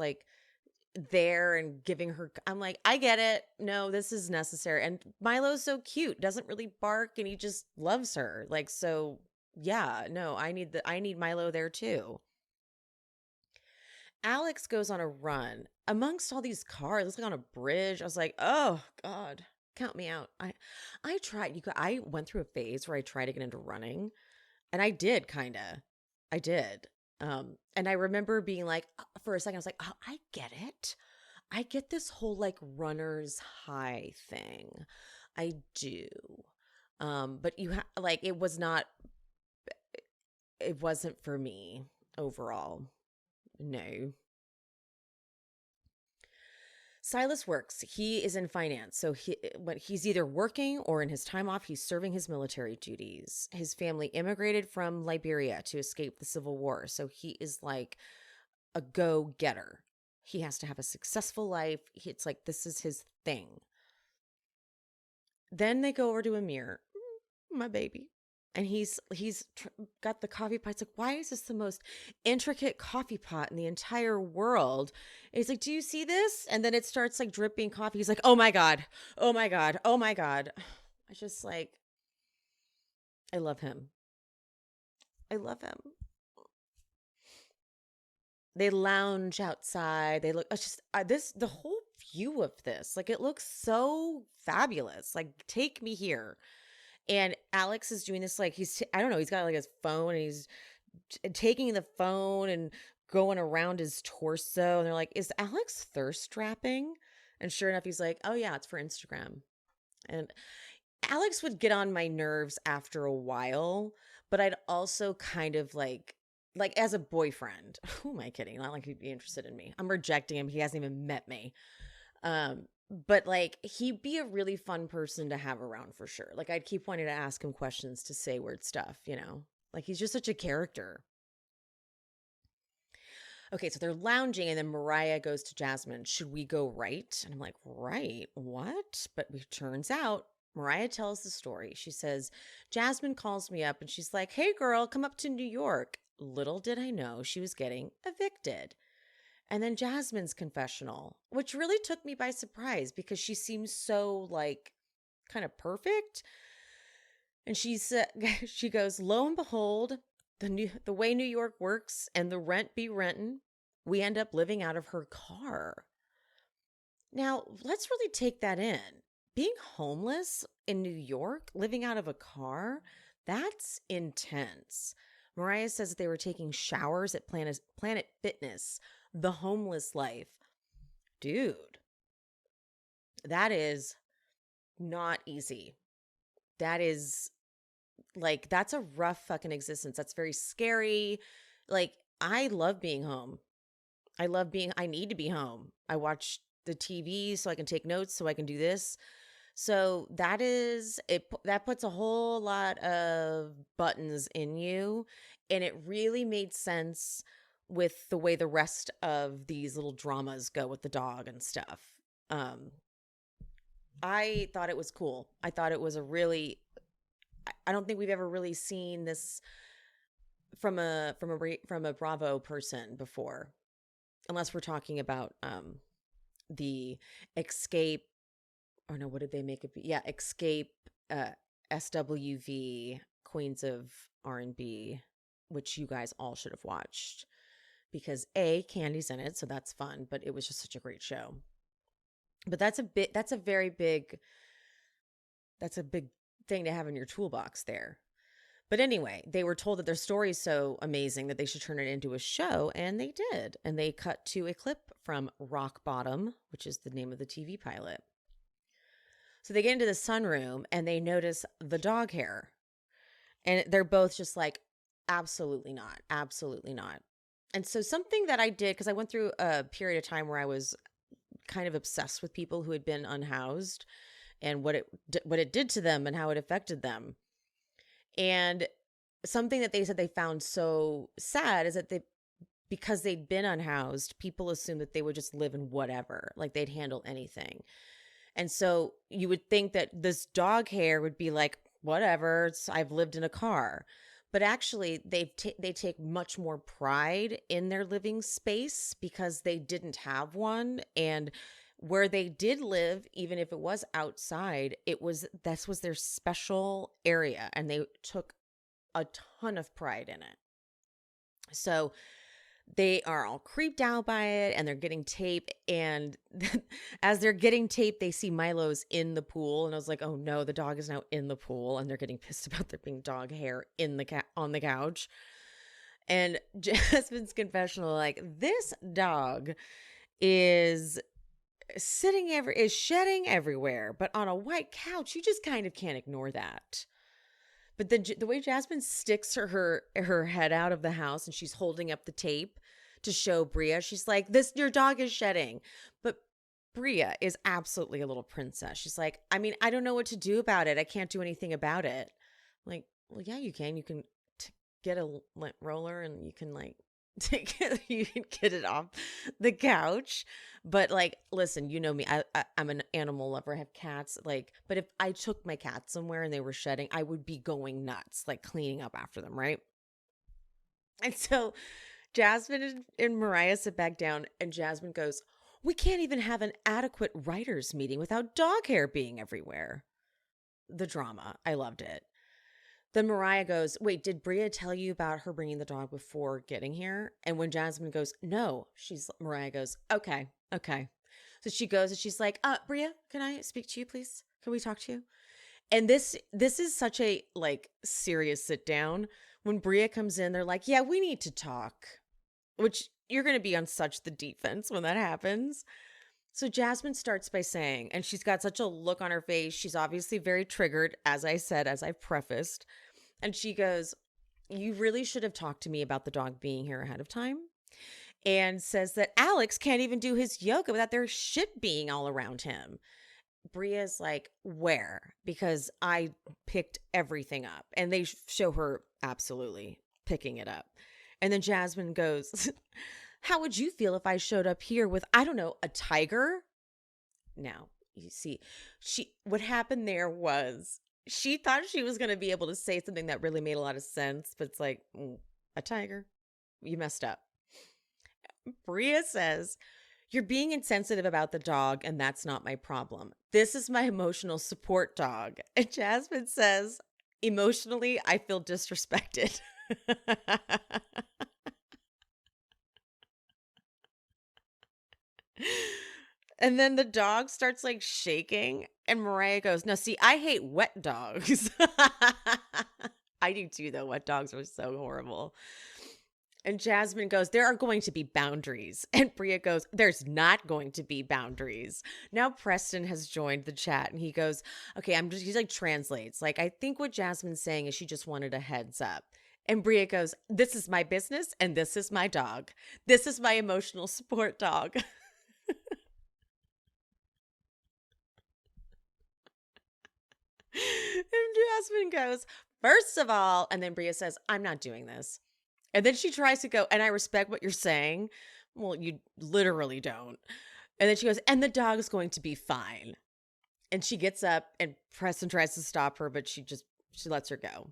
there and giving her, I'm like, I get it. No, this is necessary. And Milo's so cute, doesn't really bark, and he just loves her. So yeah, no, I need Milo there too. Alex goes on a run amongst all these cars. It's on a bridge. I was like, oh God, count me out. I tried. I went through a phase where I tried to get into running, and I did I did. And I remember being like, for a second, I was like, oh, I get it. I get this whole runner's high thing. I do. But it wasn't for me overall. No. Silas works. He is in finance. So he's either working or in his time off, he's serving his military duties. His family immigrated from Liberia to escape the Civil War. So he is like a go-getter. He has to have a successful life. It's like this is his thing. Then they go over to Amir, my baby. And he's got the coffee pot. It's like, why is this the most intricate coffee pot in the entire world? And he's like, do you see this? And then it starts like dripping coffee. He's like, oh my God. Oh my God. Oh my God. I just like, I love him. I love him. They lounge outside. They look, it's just the whole view of this, like it looks so fabulous. Like, take me here. And Alex is doing this, like I don't know, he's got like his phone and he's taking the phone and going around his torso. And they're like, is Alex thirst trapping? And sure enough, he's like, oh yeah, it's for Instagram. And Alex would get on my nerves after a while, but I'd also kind of like as a boyfriend, who am I kidding? Not like he'd be interested in me. I'm rejecting him. He hasn't even met me. But like he'd be a really fun person to have around for sure. Like I'd keep wanting to ask him questions to say weird stuff, you know, like he's just such a character. Okay, so they're lounging and then Mariah goes to Jasmine, should we go right? And I'm like, right? What? But it turns out Mariah tells the story. She says, Jasmine calls me up and she's like, hey girl, come up to New York. Little did I know she was getting evicted. And then Jasmine's confessional, which really took me by surprise because she seems so like kind of perfect. And she goes, lo and behold, the way New York works and the rent be rentin', we end up living out of her car. Now, let's really take that in. Being homeless in New York, living out of a car, that's intense. Mariah says that they were taking showers at Planet Fitness, the homeless life. Dude, that is not easy. That is like, that's a rough fucking existence. That's very scary. Like, I love being home. I need to be home. I watch the TV so I can take notes, so I can do this. So that is it. That puts a whole lot of buttons in you. And it really made sense with the way the rest of these little dramas go with the dog and stuff. I thought it was cool. I thought it was I don't think we've ever really seen this from a Bravo person before, unless we're talking about the Escape, or no, what did they make it be? Yeah, Escape, SWV, Queens of R&B, which you guys all should have watched because Candy's in it, so that's fun, but it was just such a great show. But that's a big thing to have in your toolbox there. But anyway, they were told that their story is so amazing that they should turn it into a show, and they did. And they cut to a clip from Rock Bottom, which is the name of the TV pilot. So they get into the sunroom and they notice the dog hair. And they're both just like, absolutely not. Absolutely not. And so something that I did, because I went through a period of time where I was kind of obsessed with people who had been unhoused and what it did to them and how it affected them. And something that they said they found so sad is that because they'd been unhoused, people assumed that they would just live in whatever, like they'd handle anything. And so you would think that this dog hair would be like, whatever, I've lived in a car. But actually, they take much more pride in their living space because they didn't have one. And where they did live, even if it was outside, this was their special area. And they took a ton of pride in it. So they are all creeped out by it and they're getting tape. And as they're getting tape, they see Milo's in the pool. And I was like, oh no, the dog is now in the pool. And they're getting pissed about there being dog hair on the couch. And Jasmine's confessional, like, this dog is shedding everywhere. But on a white couch, you just kind of can't ignore that. But the way Jasmine sticks her head out of the house and she's holding up the tape to show Bria, she's like, your dog is shedding. But Bria is absolutely a little princess. She's like, I mean, I don't know what to do about it. I can't do anything about it. I'm like, well, yeah, you can. You can get a lint roller and you can like take it, you can get it off the couch. But like, listen, you know me. I'm an animal lover. I have cats. Like, but if I took my cat somewhere and they were shedding, I would be going nuts, like cleaning up after them, right? And so Jasmine and Mariah sit back down, and Jasmine goes, we can't even have an adequate writers' meeting without dog hair being everywhere. The drama. I loved it. Then Mariah goes, wait, did Bria tell you about her bringing the dog before getting here? And when Jasmine goes, no, Mariah goes, okay, okay. So she goes and she's like, Bria, can I speak to you, please? Can we talk to you? And this is such a like serious sit down. When Bria comes in, they're like, yeah, we need to talk, which you're going to be on such the defense when that happens. So Jasmine starts by saying, and she's got such a look on her face. She's obviously very triggered, as I said, as I've prefaced. And she goes, you really should have talked to me about the dog being here ahead of time. And says that Alex can't even do his yoga without their shit being all around him. Bria's like, where? Because I picked everything up. And they show her absolutely picking it up. And then Jasmine goes, how would you feel if I showed up here with, I don't know, a tiger? Now, you see, what happened there was she thought she was going to be able to say something that really made a lot of sense, but it's like, a tiger? You messed up. Bria says, you're being insensitive about the dog, and that's not my problem. This is my emotional support dog. And Jasmine says, emotionally, I feel disrespected. And then the dog starts like shaking, and Mariah goes, no, see, I hate wet dogs. I do too, though. Wet dogs are so horrible. And Jasmine goes, there are going to be boundaries. And Bria goes, there's not going to be boundaries. Now Preston has joined the chat and he goes, okay, he's like translates. Like, I think what Jasmine's saying is she just wanted a heads up. And Bria goes, this is my business and this is my dog. This is my emotional support dog. And Jasmine goes, first of all, and then Bria says, I'm not doing this. And then she tries to go, and I respect what you're saying. Well, you literally don't. And then she goes, and the dog is going to be fine. And she gets up and Preston tries to stop her, but she lets her go.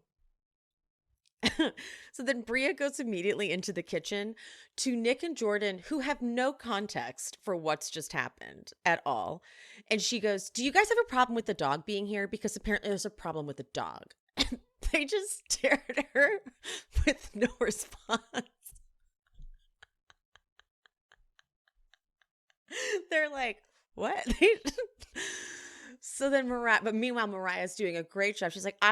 So then Bria goes immediately into the kitchen to Nick and Jordan, who have no context for what's just happened at all. And she goes, do you guys have a problem with the dog being here? Because apparently there's a problem with the dog. They just stare at her with no response. They're like, what? So then meanwhile, Mariah's doing a great job. She's like,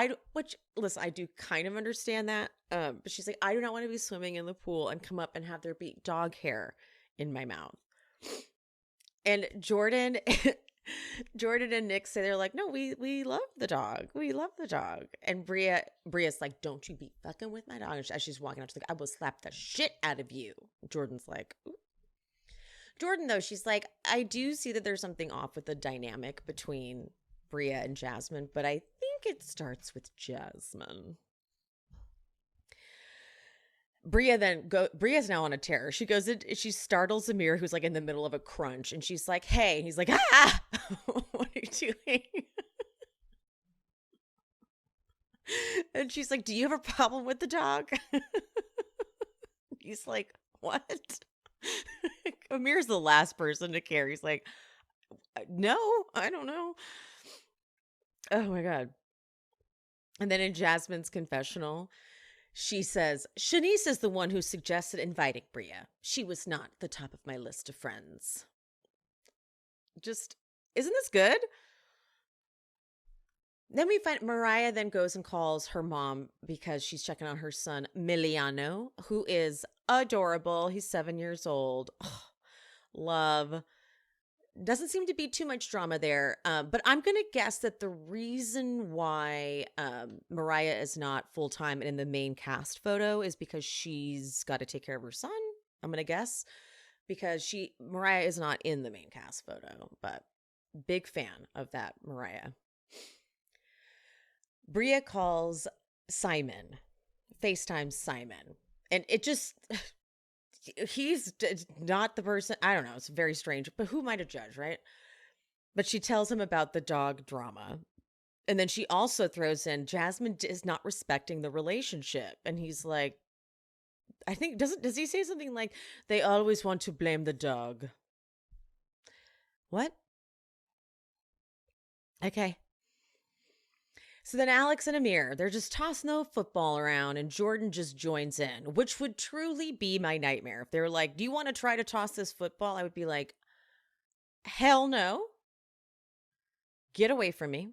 listen, I do kind of understand that. But she's like, I do not want to be swimming in the pool and come up and have there be dog hair in my mouth. And Jordan and Nick say, they're like, no, we love the dog. We love the dog. And Bria's like, don't you be fucking with my dog. As she's walking out, she's like, I will slap the shit out of you. Jordan's like, ooh. Jordan, though, she's like, I do see that there's something off with the dynamic between Bria and Jasmine, but I think it starts with Jasmine. Bria's now on a tear. She goes in, she startles Amir, who's like in the middle of a crunch, and she's like, hey. And he's like, ah, what are you doing? And she's like, do you have a problem with the dog? He's like, what? Amir's the last person to care. He's like, no, I don't know. Oh my God. And then in Jasmine's confessional, she says, Shanice is the one who suggested inviting Bria. She was not the top of my list of friends. Just, isn't this good? Then we find Mariah then goes and calls her mom because she's checking on her son, Miliano, who is adorable. He's 7 years old. Oh, love. Doesn't seem to be too much drama there. But I'm going to guess that the reason why Mariah is not full-time in the main cast photo is because she's got to take care of her son. I'm going to guess. because Mariah is not in the main cast photo, but big fan of that Mariah. Bria calls Simon, FaceTime Simon, and it just, he's not the person, I don't know, it's very strange, but who am I to judge, right? But she tells him about the dog drama. And then she also throws in Jasmine is not respecting the relationship. And he's like, I think, does he say something like, they always want to blame the dog? What? Okay. So then Alex and Amir, they're just tossing the football around and Jordan just joins in, which would truly be my nightmare. If they were like, do you want to try to toss this football? I would be like, hell no. Get away from me.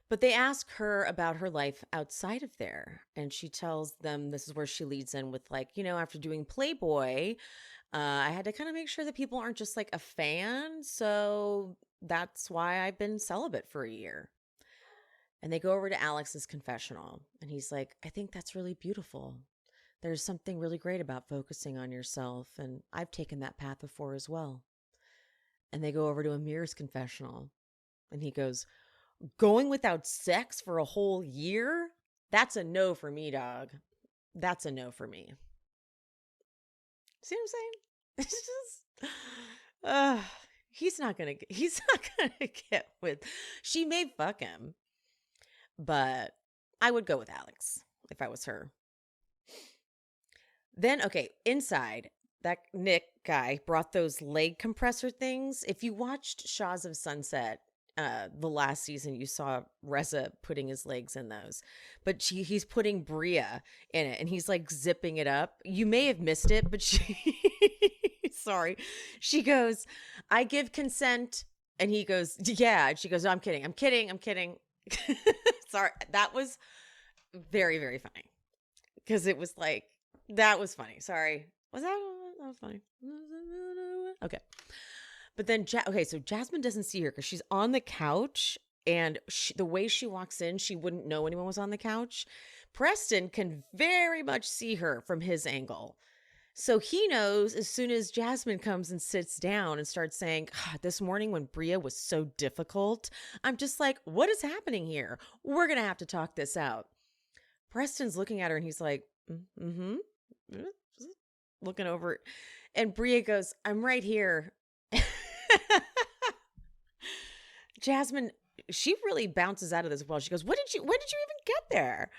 But they ask her about her life outside of there. And she tells them, this is where she leads in with like, after doing Playboy, I had to kind of make sure that people aren't just like a fan. So that's why I've been celibate for a year. And they go over to Alex's confessional. And he's like, I think that's really beautiful. There's something really great about focusing on yourself. And I've taken that path before as well. And they go over to Amir's confessional. And he goes, going without sex for a whole year? That's a no for me, dog. That's a no for me. See what I'm saying? It's just, he's not gonna get with. She may fuck him, but I would go with Alex if I was her. Then, okay, inside, that Nick guy brought those leg compressor things. If you watched Shaws of Sunset, the last season, you saw Reza putting his legs in those, but he's putting Bria in it and he's like zipping it up. You may have missed it, but sorry. She goes, I give consent. And he goes, yeah. And she goes, no, I'm kidding. Sorry. That was very, very funny. Because it was like, that was funny. Sorry. That was funny. Okay. But then, so Jasmine doesn't see her because she's on the couch, and the way she walks in, she wouldn't know anyone was on the couch. Preston can very much see her from his angle. So he knows as soon as Jasmine comes and sits down and starts saying, this morning when Bria was so difficult, I'm just like, what is happening here? We're going to have to talk this out. Preston's looking at her and he's like, looking over. And Bria goes, I'm right here. Jasmine, she really bounces out of this well. She goes, when did you even get there?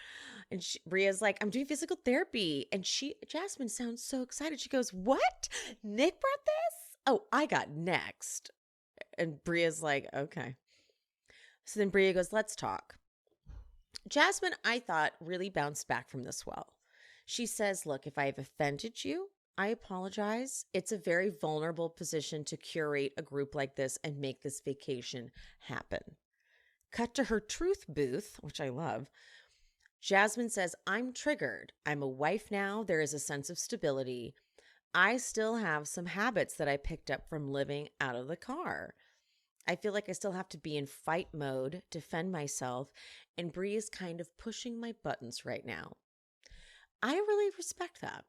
And Bria's like, I'm doing physical therapy. And Jasmine sounds so excited. She goes, what? Nick brought this? Oh, I got next. And Bria's like, okay. So then Bria goes, let's talk. Jasmine, I thought, really bounced back from this well. She says, look, if I have offended you, I apologize. It's a very vulnerable position to curate a group like this and make this vacation happen. Cut to her truth booth, which I love. Jasmine says, I'm triggered. I'm a wife now. There is a sense of stability. I still have some habits that I picked up from living out of the car. I feel like I still have to be in fight mode, defend myself, and Bria's kind of pushing my buttons right now. I really respect that.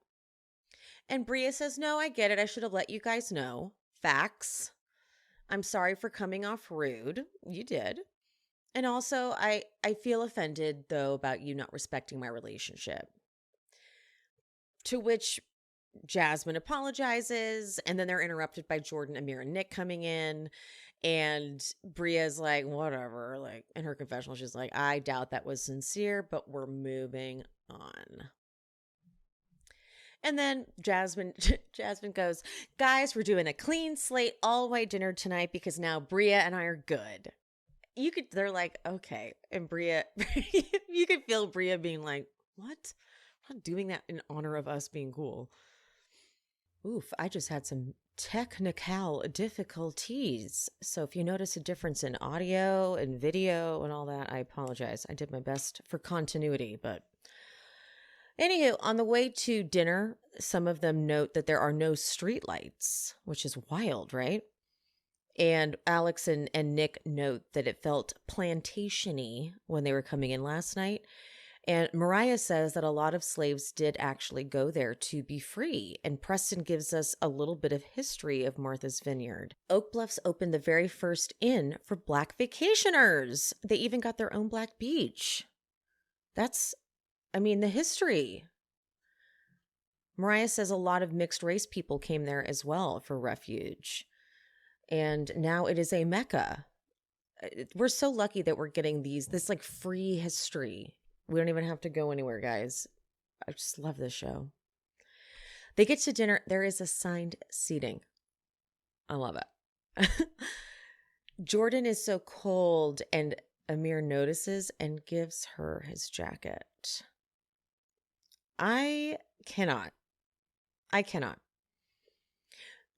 And Bria says, no, I get it. I should have let you guys know. Facts. I'm sorry for coming off rude. You did. And also, I feel offended, though, about you not respecting my relationship. To which Jasmine apologizes, and then they're interrupted by Jordan, Amir, and Nick coming in. And Bria's like, whatever. Like, in her confessional, she's like, I doubt that was sincere, but we're moving on. And then Jasmine goes, guys, we're doing a clean slate all-white dinner tonight because now Bria and I are good. They're like, okay. And Bria, you could feel Bria being like, what? I'm not doing that in honor of us being cool. Oof, I just had some technical difficulties. So if you notice a difference in audio and video and all that, I apologize. I did my best for continuity, but anywho, on the way to dinner, some of them note that there are no streetlights, which is wild, right? And Alex and Nick note that it felt plantation-y when they were coming in last night. And Mariah says that a lot of slaves did actually go there to be free. And Preston gives us a little bit of history of Martha's Vineyard. Oak Bluffs opened the very first inn for Black vacationers. They even got their own Black beach. That's, the history. Mariah says a lot of mixed race people came there as well for refuge. And now it is a mecca. We're so lucky that we're getting this like free history. We don't even have to go anywhere, guys. I just love this show. They get to dinner. There is assigned seating. I love it. Jordan is so cold, and Amir notices and gives her his jacket. I cannot.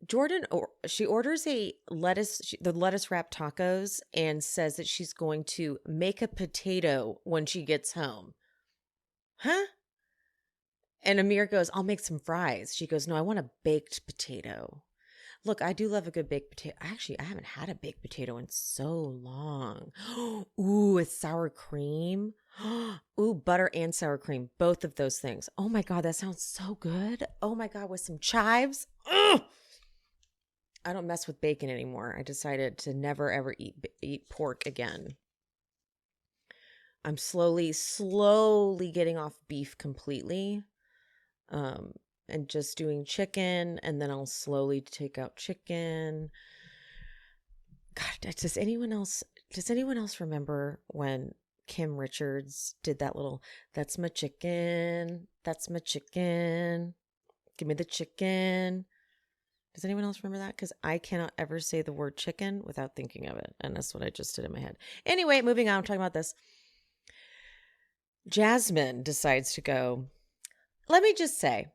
Jordan, she orders the lettuce wrapped tacos and says that she's going to make a potato when she gets home. Huh? And Amir goes, I'll make some fries. She goes, no, I want a baked potato. Look, I do love a good baked potato. Actually, I haven't had a baked potato in so long. Ooh, with sour cream. Ooh, butter and sour cream. Both of those things. Oh my God, that sounds so good. Oh my God, with some chives. Ugh! I don't mess with bacon anymore. I decided to never ever eat pork again. I'm slowly getting off beef completely. And just doing chicken, and then I'll slowly take out chicken. God, does anyone else remember when Kim Richards did that little, that's my chicken, give me the chicken? Does anyone else remember that? Because I cannot ever say the word chicken without thinking of it. And that's what I just did in my head. Anyway, moving on. I'm talking about this. Jasmine decides to go. Let me just say,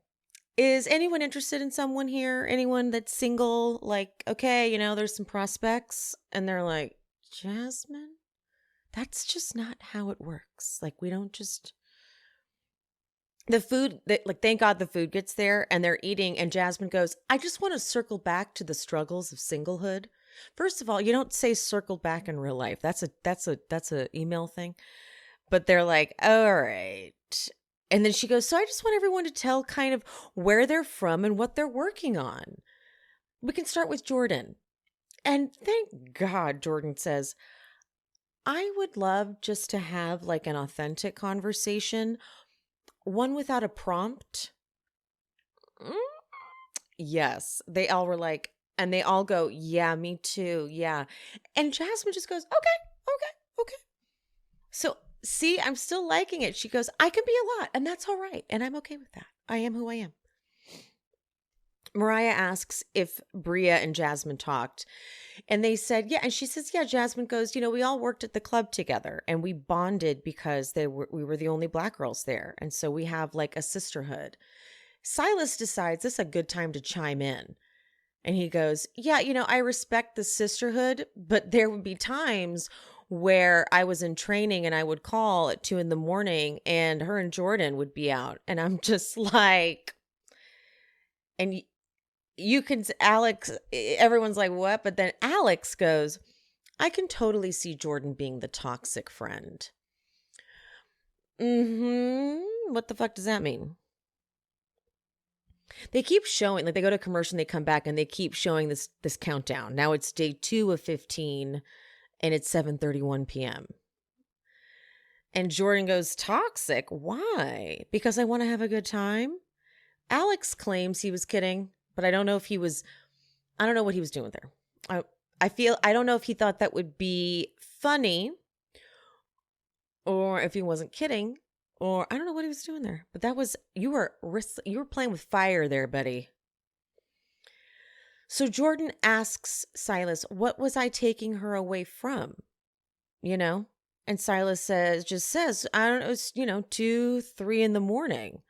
is anyone interested in someone here? Anyone that's single? Like, okay, there's some prospects. And they're like, Jasmine? That's just not how it works. Like, we don't just... The food, thank God the food gets there and they're eating, and Jasmine goes, I just want to circle back to the struggles of singlehood. First of all, you don't say circle back in real life. That's a email thing. But they're like, all right. And then she goes, so I just want everyone to tell kind of where they're from and what they're working on. We can start with Jordan. And thank God Jordan says, I would love just to have like an authentic conversation. One without a prompt. Yes. They all were like, and they all go, yeah, me too. Yeah. And Jasmine just goes, okay. So see, I'm still liking it. She goes, I can be a lot, and that's all right. And I'm okay with that. I am who I am. Mariah asks if Bria and Jasmine talked, and they said, yeah. And she says, yeah. Jasmine goes, we all worked at the club together and we bonded because we were the only Black girls there. And so we have like a sisterhood. Silas decides this is a good time to chime in. And he goes, yeah, I respect the sisterhood, but there would be times where I was in training and I would call at 2 a.m. and her and Jordan would be out. And I'm just like, and you can, Alex, everyone's like, what? But then Alex goes, I can totally see Jordan being the toxic friend. What the fuck does that mean? They keep showing, like they go to commercial and they come back and they keep showing this countdown. Now it's day 2 of 15 and it's 7:31 p.m. And Jordan goes, toxic? Why? Because I want to have a good time? Alex claims he was kidding, but I don't know what he was doing there. I don't know if he thought that would be funny or if he wasn't kidding, or I don't know what he was doing there. But that was, you were playing with fire there, buddy. So Jordan asks Silas, what was I taking her away from? And Silas says, I don't know, it's, 2, 3 in the morning.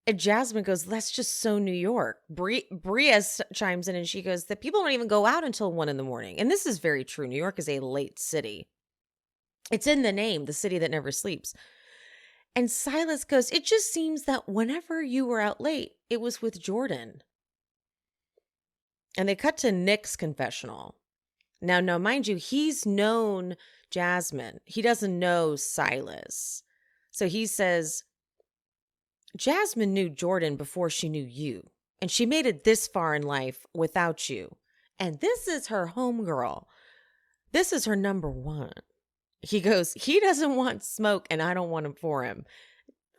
And Jasmine goes, that's just so New York. Bria chimes in and she goes, that people don't even go out until 1 in the morning. And this is very true. New York is a late city. It's in the name, the city that never sleeps. And Silas goes, it just seems that whenever you were out late, it was with Jordan. And they cut to Nick's confessional. Now, mind you, he's known Jasmine. He doesn't know Silas. So he says, Jasmine knew Jordan before she knew you, and she made it this far in life without you. And this is her homegirl. This is her number one. He goes, he doesn't want smoke, and I don't want him for him.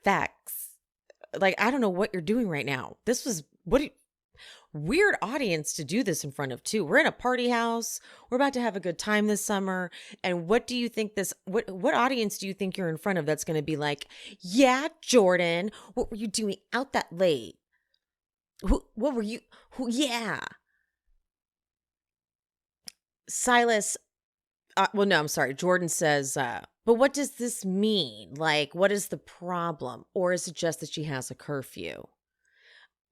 Facts. Like, I don't know what you're doing right now. This was weird audience to do this in front of, too. We're in a party house. We're about to have a good time this summer. And what do you think what audience do you think you're in front of that's going to be like, yeah, Jordan, what were you doing out that late? What were you, yeah. Jordan says, but what does this mean? Like, what is the problem? Or is it just that she has a curfew?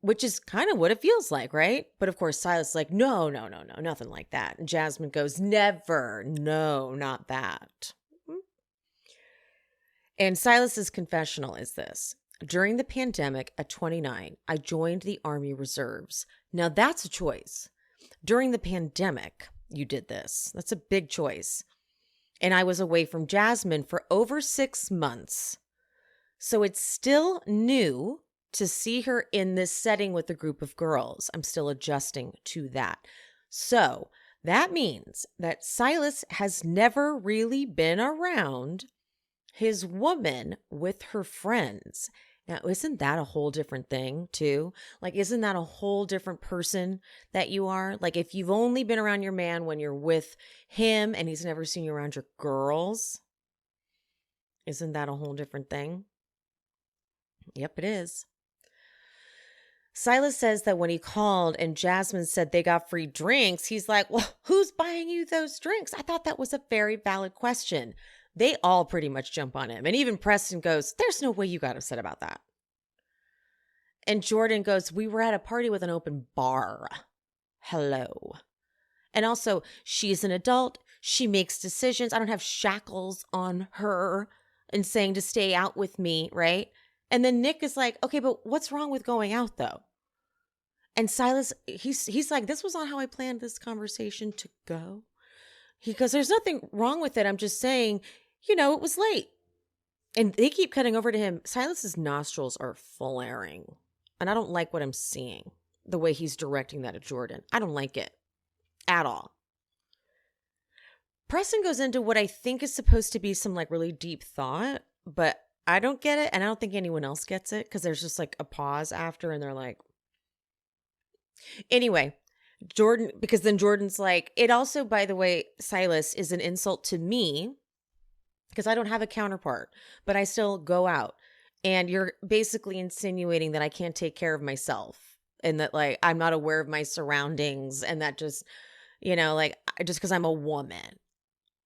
Which is kind of what it feels like, right? But of course, Silas is like, no, nothing like that. And Jasmine goes, never, no, not that. And Silas's confessional is this. During the pandemic at 29, I joined the Army Reserves. Now that's a choice. During the pandemic, you did this. That's a big choice. And I was away from Jasmine for over 6 months. So it's still new to see her in this setting with a group of girls. I'm still adjusting to that. So that means that Silas has never really been around his woman with her friends. Now, isn't that a whole different thing too? Like, isn't that a whole different person that you are? Like, if you've only been around your man when you're with him and he's never seen you around your girls, isn't that a whole different thing? Yep, it is. Silas says that when he called and Jasmine said they got free drinks, he's like, well, who's buying you those drinks? I thought that was a very valid question. They all pretty much jump on him. And even Preston goes, there's no way you got upset about that. And Jordan goes, we were at a party with an open bar. Hello. And also, she's an adult. She makes decisions. I don't have shackles on her and saying to stay out with me, right? And then Nick is like, okay, but what's wrong with going out though? And Silas, he's like, this was not how I planned this conversation to go. He goes, there's nothing wrong with it. I'm just saying, it was late. And they keep cutting over to him. Silas's nostrils are flaring. And I don't like what I'm seeing. The way he's directing that at Jordan. I don't like it at all. Preston goes into what I think is supposed to be some like really deep thought, but I don't get it. And I don't think anyone else gets it because there's just like a pause after and they're like, anyway, Jordan, because then Jordan's like, it also, by the way, Silas, is an insult to me because I don't have a counterpart, but I still go out. And you're basically insinuating that I can't take care of myself and that like I'm not aware of my surroundings and that just, like just because I'm a woman,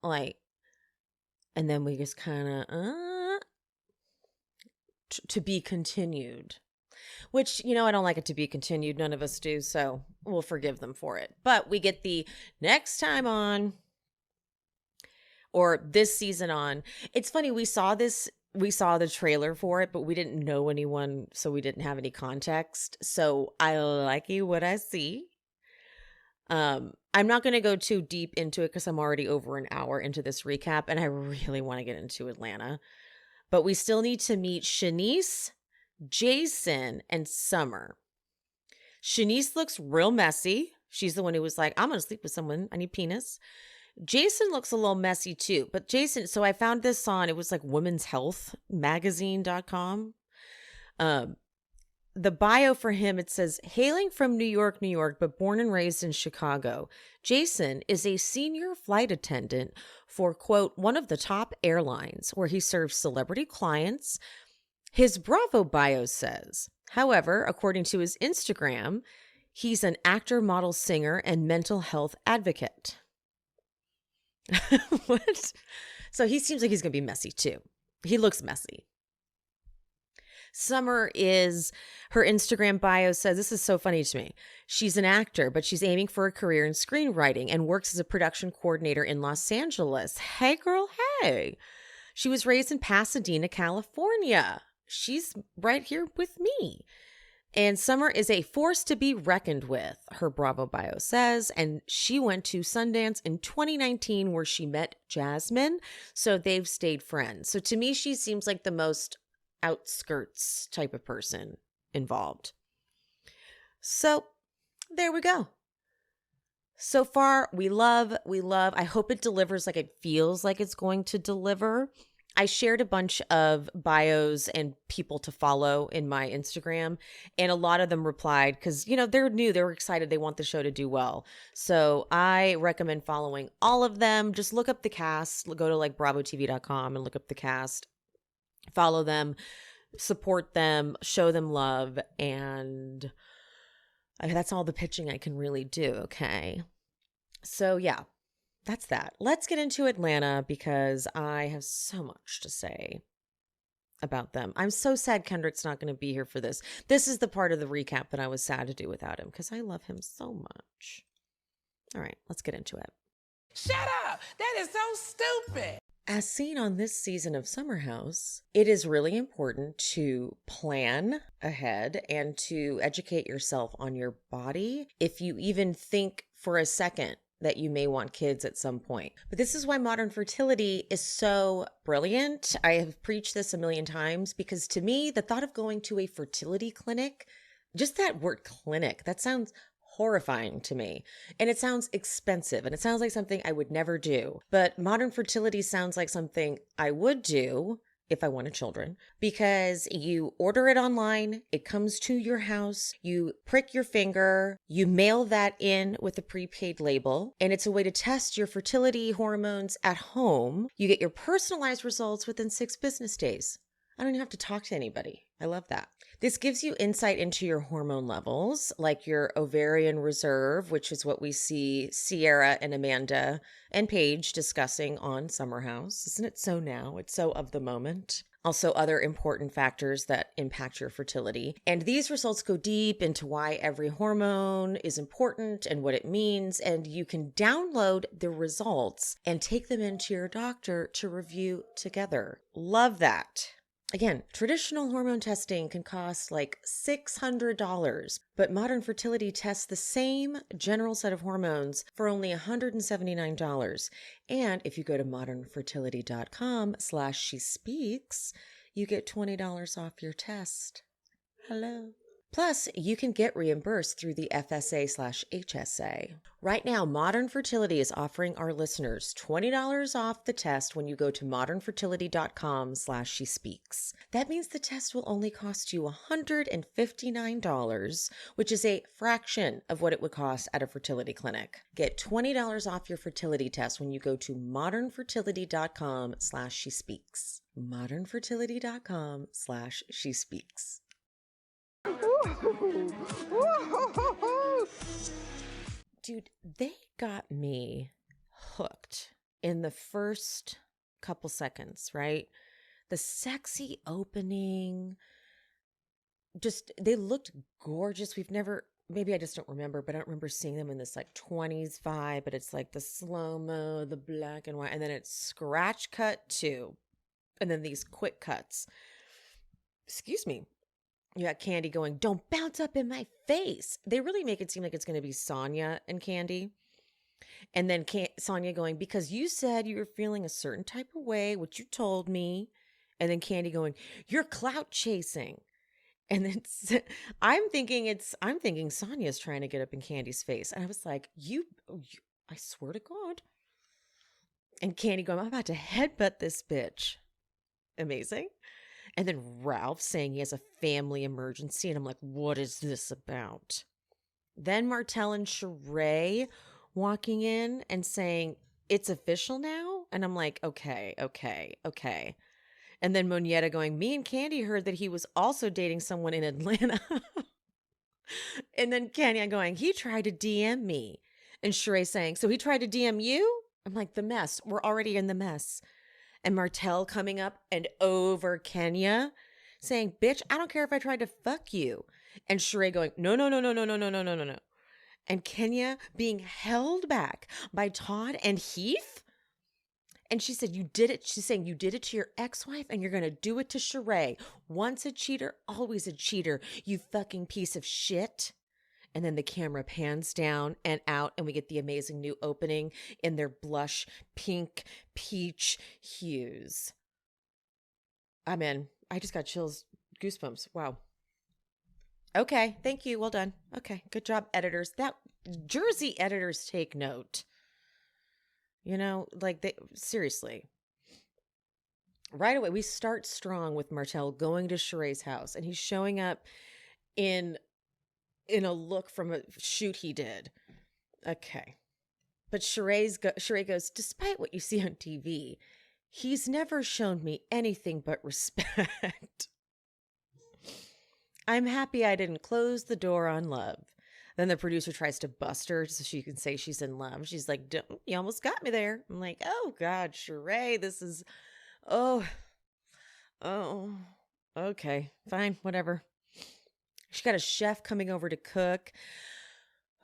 like, and then we just kind of, to be continued. Which, I don't like it to be continued. None of us do. So we'll forgive them for it. But we get the next time on or this season on. It's funny. We saw the trailer for it, but we didn't know anyone. So we didn't have any context. So I like what I see. I'm not going to go too deep into it because I'm already over an hour into this recap. And I really want to get into Atlanta. But we still need to meet Shanice, Jason, and Summer. Shanice looks real messy. She's the one who was like, I'm going to sleep with someone. I need penis. Jason looks a little messy too. But Jason, so I found this on, it was like Women's Health Magazine.com. The bio for him, it says, hailing from New York, but born and raised in Chicago, Jason is a senior flight attendant for, quote, one of the top airlines where he serves celebrity clients. His Bravo bio says, however, according to his Instagram, he's an actor, model, singer, and mental health advocate. What? So he seems like he's going to be messy too. He looks messy. Summer is, her Instagram bio says, this is so funny to me. She's an actor, but she's aiming for a career in screenwriting and works as a production coordinator in Los Angeles. Hey, girl, hey. She was raised in Pasadena, California. She's right here with me. And Summer is a force to be reckoned with, her Bravo bio says. And she went to Sundance in 2019 where she met Jasmine. So they've stayed friends. So to me, she seems like the most outskirts type of person involved. So there we go. So far, we love. I hope it delivers like it feels like it's going to deliver. I shared a bunch of bios and people to follow in my Instagram, and a lot of them replied because, they're new. They were excited. They want the show to do well. So I recommend following all of them. Just look up the cast. Go to like bravotv.com and look up the cast. Follow them, support them, show them love, and that's all the pitching I can really do, okay? So yeah, that's that. Let's get into Atlanta because I have so much to say about them. I'm so sad Kendrick's not going to be here for this. This is the part of the recap that I was sad to do without him because I love him so much. All right, let's get into it. Shut up! That is so stupid! As seen on this season of Summer House, it is really important to plan ahead and to educate yourself on your body if you even think for a second that you may want kids at some point. But this is why modern fertility is so brilliant. I have preached this a million times because to me, the thought of going to a fertility clinic, just that word clinic, that sounds horrifying to me. And it sounds expensive and it sounds like something I would never do. But modern fertility sounds like something I would do if I wanted children because you order it online, it comes to your house, you prick your finger, you mail that in with a prepaid label, and it's a way to test your fertility hormones at home. You get your personalized results within 6 business days. I don't even have to talk to anybody. I love that. This gives you insight into your hormone levels, like your ovarian reserve, which is what we see Sierra and Amanda and Paige discussing on Summer House. Isn't it so now? It's so of the moment. Also, other important factors that impact your fertility. And these results go deep into why every hormone is important and what it means. And you can download the results and take them into your doctor to review together. Love that. Again, traditional hormone testing can cost like $600, but modern fertility tests the same general set of hormones for only $179. And if you go to modernfertility.com/shespeaks, you get $20 off your test. Hello. Plus, you can get reimbursed through the FSA/HSA. Right now, Modern Fertility is offering our listeners $20 off the test when you go to modernfertility.com/shespeaks. That means the test will only cost you $159, which is a fraction of what it would cost at a fertility clinic. Get $20 off your fertility test when you go to modernfertility.com/shespeaks. modernfertility.com/shespeaks. Dude, they got me hooked in the first couple seconds, right? The sexy opening, just, they looked gorgeous. Maybe I just don't remember, but I don't remember seeing them in this like 20s vibe, but it's like the slow-mo, the black and white, and then it's scratch cut too. And then these quick cuts. Excuse me. You got Candy going, "Don't bounce up in my face." They really make it seem like it's going to be Sonia and Candy. And then Sonia going, "Because you said you were feeling a certain type of way, which you told me." And then Candy going, "You're clout chasing." And then I'm thinking Sonia's trying to get up in Candy's face. And I was like, I swear to God. And Candy going, "I'm about to headbutt this bitch." Amazing. And then Ralph saying he has a family emergency. And I'm like, what is this about? Then Martell and Sheree walking in and saying, "It's official now." And I'm like, okay. And then Monietta going, "Me and Candy heard that he was also dating someone in Atlanta." And then Candy going, "He tried to DM me." And Sheree saying, "So he tried to DM you?" I'm like, the mess. We're already in the mess. And Martell coming up and over Kenya saying, "Bitch, I don't care if I tried to fuck you." And Sheree going, "No. And Kenya being held back by Todd and Heath. And she said, you did it. She's saying you did it to your ex-wife and you're going to do it to Sheree. Once a cheater, always a cheater. You fucking piece of shit. And then the camera pans down and out and we get the amazing new opening in their blush pink peach hues. I'm in. I just got chills, goosebumps. Wow. Okay. Thank you. Well done. Okay. Good job, editors. That Jersey editors take note. You know, like they seriously. Right away, we start strong with Martell going to Sheree's house, and he's showing up in a look from a shoot he did. Okay, but Sheree goes, despite what you see on TV, he's never shown me anything but respect. I'm happy I didn't close the door on love. Then the producer tries to bust her so she can say she's in love. She's like, you almost got me there. I'm like, oh, God, Sheree, this is, oh, okay, fine, whatever. She got a chef coming over to cook.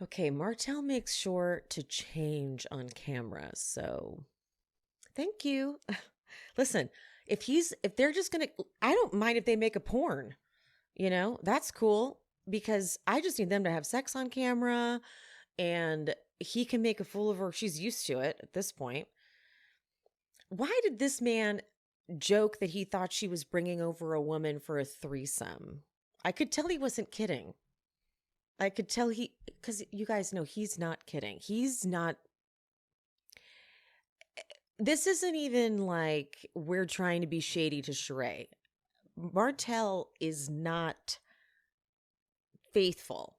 Okay, Martell makes sure to change on camera. So thank you. Listen, if they're just going to, I don't mind if they make a porn, that's cool. Because I just need them to have sex on camera and he can make a fool of her. She's used to it at this point. Why did this man joke that he thought she was bringing over a woman for a threesome? I could tell he wasn't kidding. I could tell because you guys know he's not kidding. He's not. This isn't even like we're trying to be shady to Sheree. Martell is not faithful.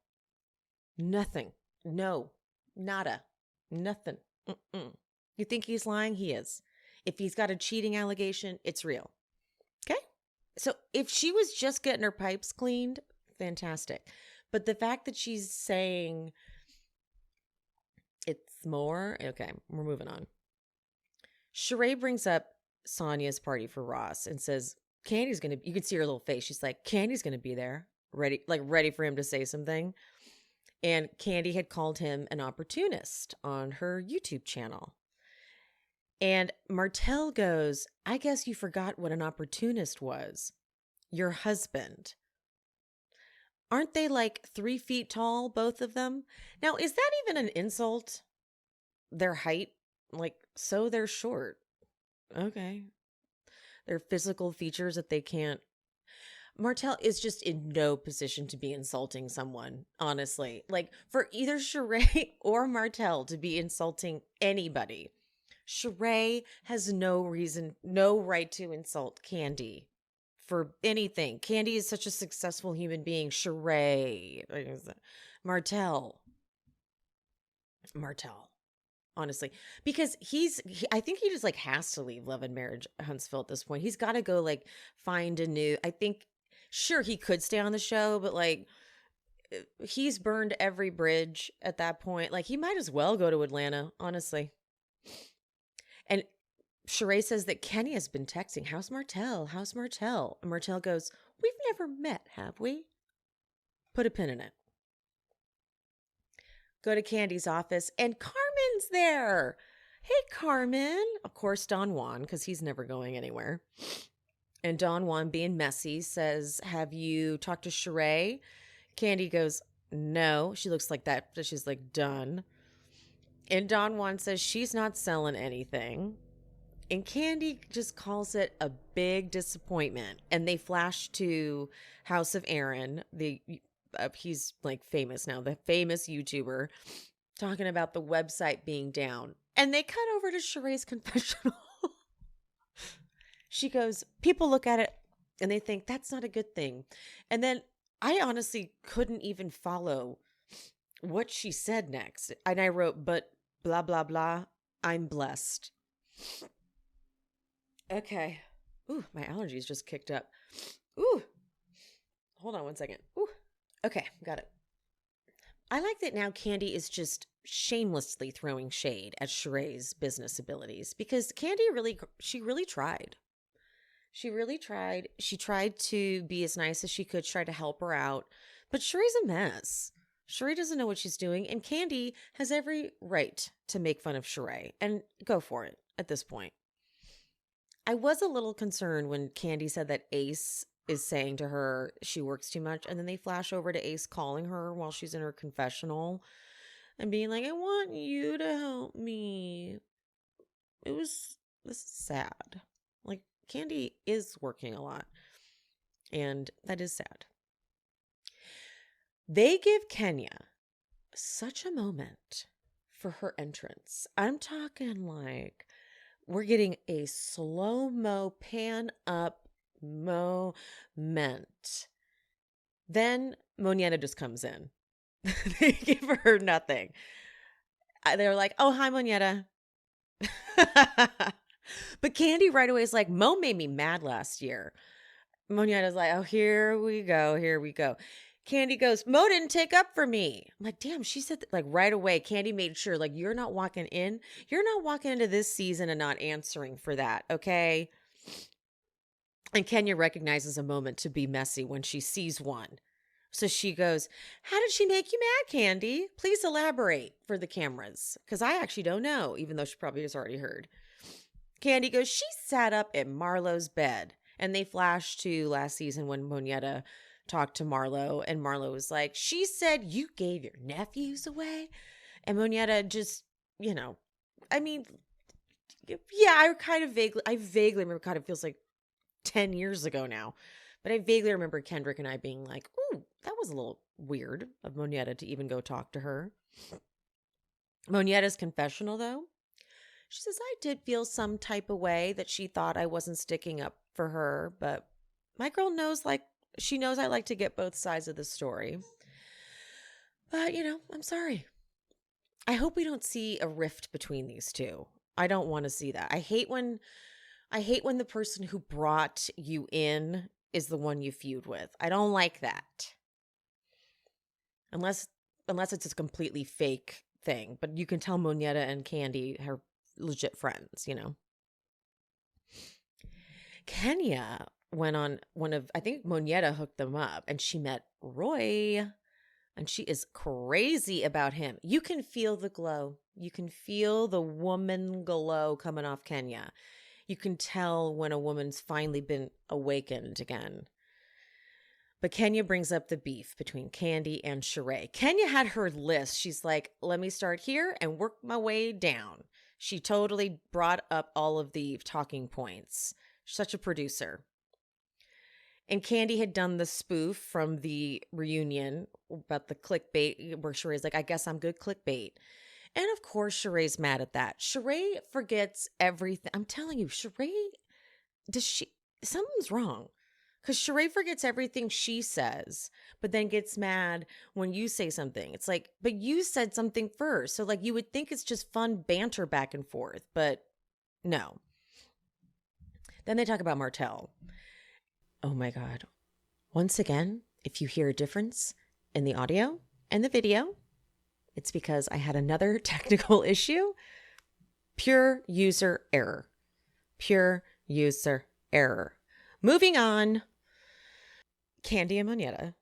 Nothing. No. Nada. Nothing. Mm-mm. You think he's lying? He is. If he's got a cheating allegation, it's real. Okay? So if she was just getting her pipes cleaned, fantastic. But the fact that she's saying it's more, okay, we're moving on. Sheree brings up Sonia's party for Ross and says, Candy's going to, you can see her little face. She's like, Candy's going to be there. Ready for him to say something. And Candy had called him an opportunist on her YouTube channel. And Martell goes, I guess you forgot what an opportunist was. Your husband. Aren't they like 3 feet tall, both of them? Now, is that even an insult? Their height? So they're short. Okay. Their physical features that they can't. Martell is just in no position to be insulting someone, honestly. For either Sheree or Martell to be insulting anybody. Sheree has no right to insult Candy for anything. Candy is such a successful human being. Sheree. Martell. Honestly, because I think he just has to leave Love and Marriage Huntsville at this point. He's got to go find a new, I think, sure, he could stay on the show, but he's burned every bridge at that point. He might as well go to Atlanta, honestly. And Sheree says that Kenny has been texting, how's Martell? How's Martell? And Martell goes, we've never met, have we? Put a pin in it. Go to Candy's office and Carmen's there. Hey, Carmen. Of course, Don Juan, because he's never going anywhere. And Don Juan, being messy, says, have you talked to Sheree? Candy goes, no. She looks like that. She's like, done. And Don Juan says she's not selling anything. And Candy just calls it a big disappointment. And they flash to House of Aaron, he's famous now, the famous YouTuber, talking about the website being down. And they cut over to Sheree's confessional. She goes, people look at it and they think that's not a good thing. And then I honestly couldn't even follow what she said next. And I wrote, but blah, blah, blah, I'm blessed. Okay. Ooh, my allergies just kicked up. Ooh. Hold on one second. Ooh. Okay, got it. I like that now Candy is just shamelessly throwing shade at Sheree's business abilities because Candy really tried. She really tried. She tried to be as nice as she could, try to help her out. But Sheree's a mess. Sheree doesn't know what she's doing. And Candy has every right to make fun of Sheree. And go for it at this point. I was a little concerned when Candy said that Ace is saying to her she works too much, and then they flash over to Ace calling her while she's in her confessional and being like, I want you to help me. This is sad. Like, Candy is working a lot, and that is sad. They give Kenya such a moment for her entrance. I'm talking like we're getting a slow-mo pan up moment. Then Monietta just comes in. They give her nothing. They're like, oh, hi, Monietta. But Candy right away is like, Mo made me mad last year. Monietta's like, oh, here we go. Candy goes, Mo didn't take up for me. I'm like, damn, she said that, like right away. Candy made sure, like, you're not walking into this season and not answering for that, okay? And Kenya recognizes a moment to be messy when she sees one. So she goes, how did she make you mad, Candy? Please elaborate for the cameras, because I actually don't know, even though she probably has already heard. Candy goes, she sat up in Marlo's bed. And they flash to last season when Monietta talked to Marlo, and Marlo was like, she said you gave your nephews away. And Monietta just, I mean, yeah, I vaguely remember, kind of feels like 10 years ago now, but I vaguely remember Kendrick and I being like, ooh, that was a little weird of Monietta to even go talk to her. Monietta's confessional, though, she says, I did feel some type of way that she thought I wasn't sticking up for her, but my girl knows, she knows I like to get both sides of the story. But, I'm sorry. I hope we don't see a rift between these two. I don't want to see that. I hate when the person who brought you in is the one you feud with. I don't like that. Unless it's a completely fake thing. But you can tell Monietta and Candy are legit friends, Kenya went on I think Monietta hooked them up, and she met Roy, and she is crazy about him. You can feel the glow. You can feel the woman glow coming off Kenya. You can tell when a woman's finally been awakened again. But Kenya brings up the beef between Candy and Sheree. Kenya had her list. She's like, let me start here and work my way down. She totally brought up all of the talking points. Such a producer. And Candy had done the spoof from the reunion about the clickbait, where Sheree's like, I guess I'm good clickbait. And of course, Sheree's mad at that. Sheree forgets everything. I'm telling you, Sheree, something's wrong. Because Sheree forgets everything she says, but then gets mad when you say something. It's like, but you said something first. So like you would think it's just fun banter back and forth, but no. Then they talk about Martell. Oh my God. Once again, if you hear a difference in the audio and the video, it's because I had another technical issue. Pure user error. Pure user error. Moving on. Candy and Monietta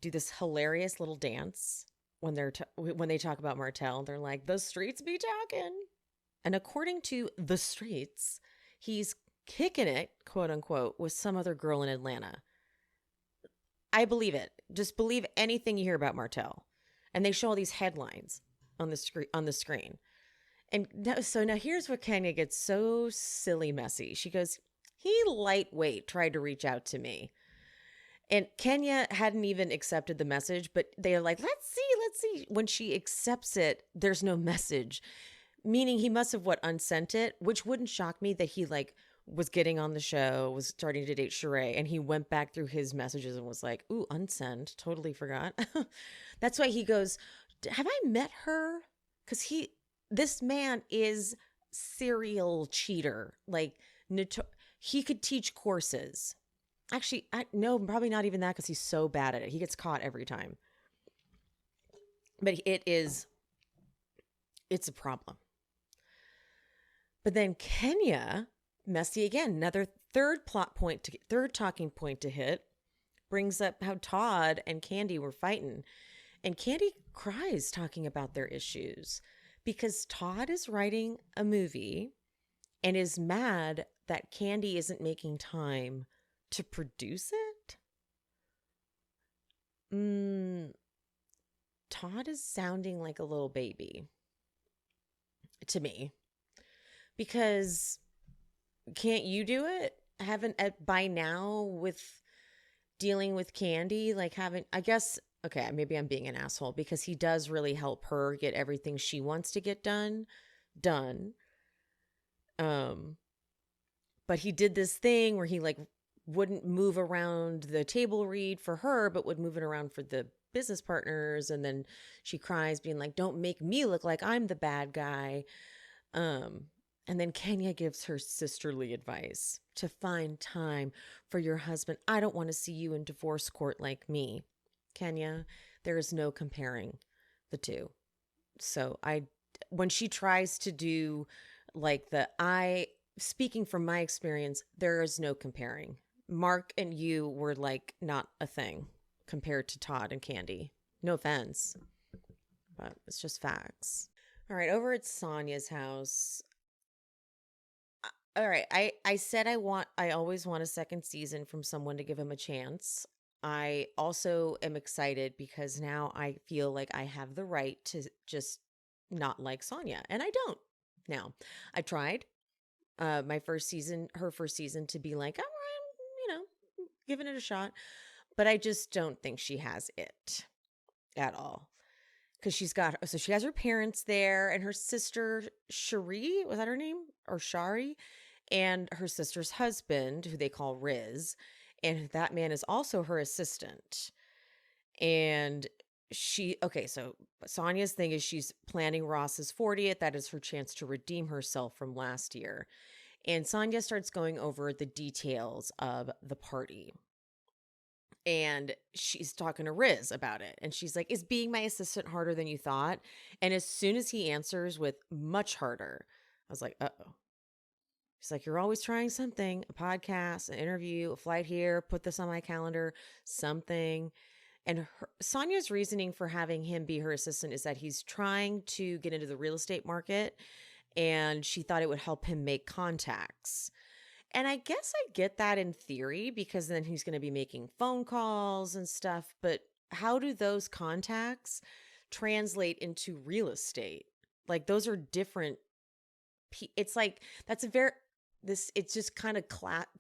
do this hilarious little dance when they talk about Martell. They're like, the streets be talking. And according to the streets, he's kicking it, quote unquote, with some other girl in Atlanta. I believe it. Just believe anything you hear about Martell. And they show all these headlines on the screen. And now here's where Kenya gets so silly messy. She goes, he lightweight tried to reach out to me. And Kenya hadn't even accepted the message, but they're like, let's see. When she accepts it, there's no message. Meaning he must have unsent it, which wouldn't shock me that he was getting on the show, was starting to date Sheree, and he went back through his messages and was like, ooh, unsend, totally forgot. That's why he goes, have I met her? Because this man is serial cheater. He could teach courses. Actually, no, probably not even that, because he's so bad at it. He gets caught every time. But it's a problem. But then Kenya, messy again, another third talking point to hit, brings up how Todd and Candy were fighting. And Candy cries talking about their issues because Todd is writing a movie and is mad that Candy isn't making time to produce it. Todd is sounding like a little baby to me, because can't you do it? Haven't by now with dealing with Candy, like haven't, I guess, okay, maybe I'm being an asshole because he does really help her get everything she wants to get done. But he did this thing where he like wouldn't move around the table read for her, but would move it around for the business partners. And then she cries being like, don't make me look like I'm the bad guy. And then Kenya gives her sisterly advice to find time for your husband. I don't want to see you in divorce court like me. Kenya, there is no comparing the two. So when she tries to do like speaking from my experience, there is no comparing. Mark and you were like not a thing compared to Todd and Candy. No offense, but it's just facts. All right, over at Sonia's house. All right, I said I always want a second season from someone to give him a chance. I also am excited because now I feel like I have the right to just not like Sonia, and I don't now. I tried her first season to be like, oh, I'm, giving it a shot, but I just don't think she has it at all. Because she has her parents there and her sister Sheree, was that her name? Or Shari? And her sister's husband, who they call Riz. And that man is also her assistant. And so Sonia's thing is she's planning Ross's 40th. That is her chance to redeem herself from last year. And Sonia starts going over the details of the party. And she's talking to Riz about it. And she's like, is being my assistant harder than you thought? And as soon as he answers with much harder, I was like, uh-oh. She's like, you're always trying something, a podcast, an interview, a flight here, put this on my calendar, something. And Sonia's reasoning for having him be her assistant is that he's trying to get into the real estate market. And she thought it would help him make contacts. And I guess I get that in theory because then he's going to be making phone calls and stuff. But how do those contacts translate into real estate? Like those are different. It's like it's just kind of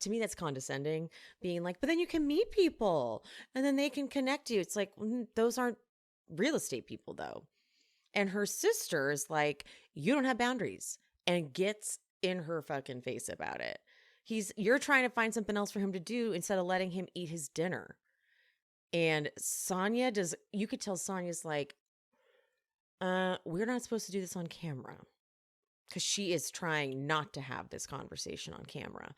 to me, that's condescending, being like, but then you can meet people and then they can connect you. It's like, those aren't real estate people though. And her sister is like, you don't have boundaries, and gets in her fucking face about it. You're trying to find something else for him to do instead of letting him eat his dinner. And you could tell Sonia's like, we're not supposed to do this on camera. Because she is trying not to have this conversation on camera.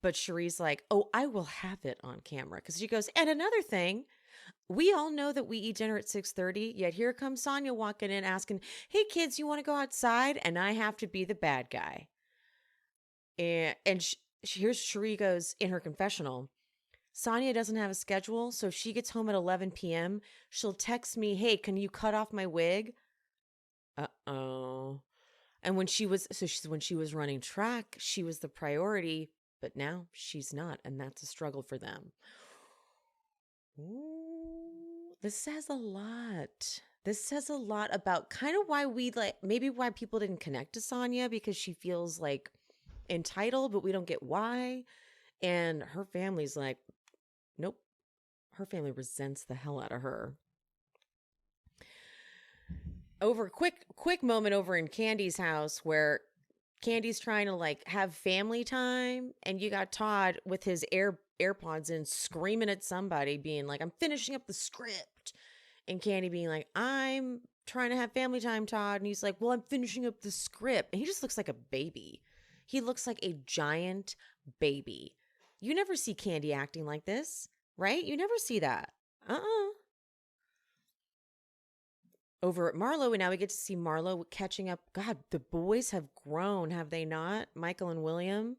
But Sheree's like, oh, I will have it on camera. Because she goes, and another thing, we all know that we eat dinner at 6:30, yet here comes Sonia walking in asking, hey, kids, you want to go outside? And I have to be the bad guy. And here's Sheree goes in her confessional, Sonia doesn't have a schedule, so if she gets home at 11 p.m., she'll text me, hey, can you cut off my wig? Uh-oh. And when she was running track, she was the priority, but now she's not, and that's a struggle for them. Ooh, this says a lot. This says a lot about kind of why maybe why people didn't connect to Sonia, because she feels like entitled, but we don't get why. And her family's like, nope. Her family resents the hell out of her. Over quick moment over in Candy's house where Candy's trying to like have family time, and you got Todd with his AirPods in screaming at somebody being like, I'm finishing up the script. And Candy being like, I'm trying to have family time, Todd. And he's like, well, I'm finishing up the script. And he just looks like a baby. He looks like a giant baby. You never see Candy acting like this, right? You never see that. Over at Marlo, and now we get to see Marlo catching up. God, the boys have grown, have they not? Michael and William.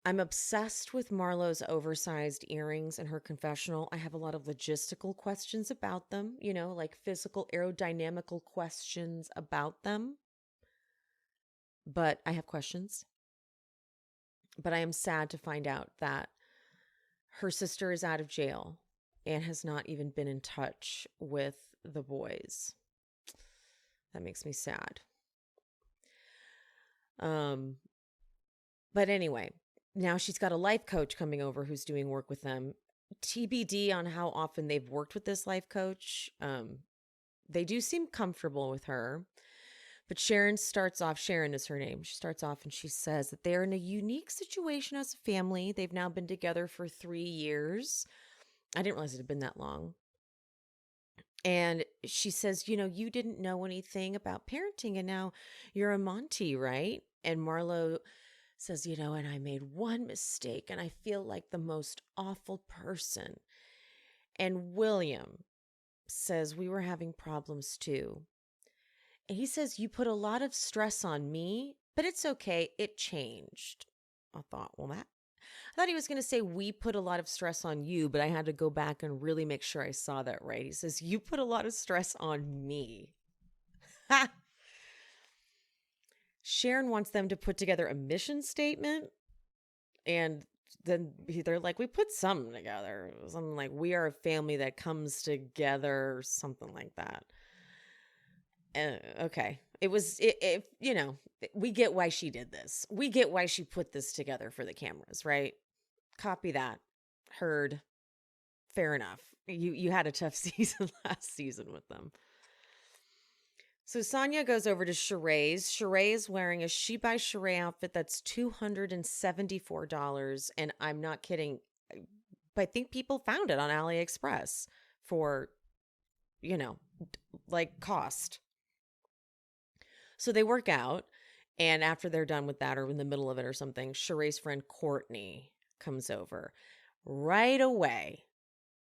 I'm obsessed with Marlo's oversized earrings in her confessional. I have a lot of logistical questions about them, like physical, aerodynamical questions about them. But I have questions. But I am sad to find out that her sister is out of jail and has not even been in touch with the boys. That makes me sad. But anyway, now she's got a life coach coming over who's doing work with them. TBD on how often they've worked with this life coach. They do seem comfortable with her. But Sharon is her name. She starts off and she says that they're in a unique situation as a family. They've now been together for 3 years. I didn't realize it had been that long. And she says, you didn't know anything about parenting and now you're a Monty, right? And Marlo says, and I made one mistake and I feel like the most awful person. And William says, we were having problems too. And he says, you put a lot of stress on me, but it's okay. It changed. I thought he was going to say, we put a lot of stress on you, but I had to go back and really make sure I saw that right. He says, you put a lot of stress on me. Ha! Sharon wants them to put together a mission statement. And then they're like, we put something together. Something like, we are a family that comes together, or something like that. Okay. We get why she did this. We get why she put this together for the cameras, right? Copy that. Heard. Fair enough. You had a tough season last season with them. So Sonia goes over to Sheree's. Sheree is wearing a She by Sheree outfit that's $274. And I'm not kidding. But I think people found it on AliExpress for, cost. So they work out, and after they're done with that or in the middle of it or something, Sheree's friend Courtney comes over. Right away,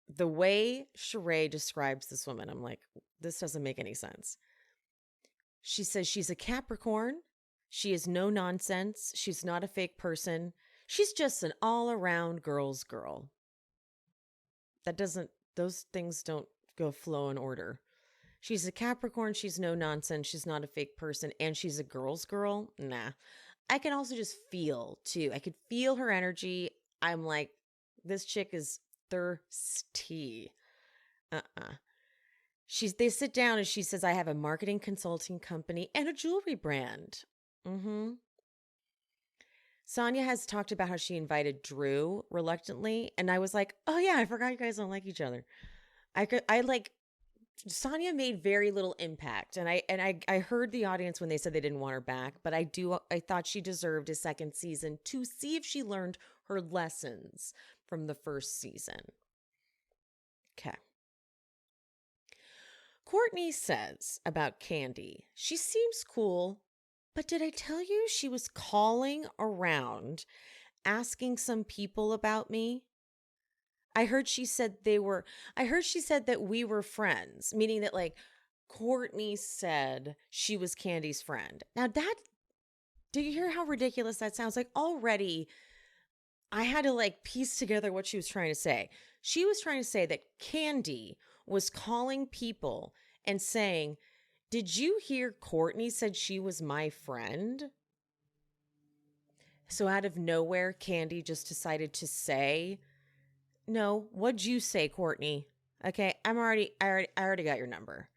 the way Sheree describes this woman, I'm like, this doesn't make any sense. She says she's a Capricorn. She is no nonsense. She's not a fake person. She's just an all-around girl's girl. Those things don't go flow in order. She's a Capricorn. She's no nonsense. She's not a fake person. And she's a girl's girl. Nah. I can also just feel, too. I could feel her energy. I'm like, this chick is thirsty. They sit down and she says, I have a marketing consulting company and a jewelry brand. Sonia has talked about how she invited Drew reluctantly. And I was like, oh yeah, I forgot you guys don't like each other. Sonia made very little impact. And I heard the audience when they said they didn't want her back, but I thought she deserved a second season to see if she learned her lessons from the first season. Okay. Courtney says about Candy, she seems cool, but did I tell you she was calling around asking some people about me? I heard she said that we were friends, meaning that Courtney said she was Candy's friend. Now do you hear how ridiculous that sounds? Already I had to piece together what she was trying to say. She was trying to say that Candy was calling people and saying, did you hear Courtney said she was my friend? So out of nowhere, Candy just decided to say, no, what'd you say, Courtney? Okay, I already got your number.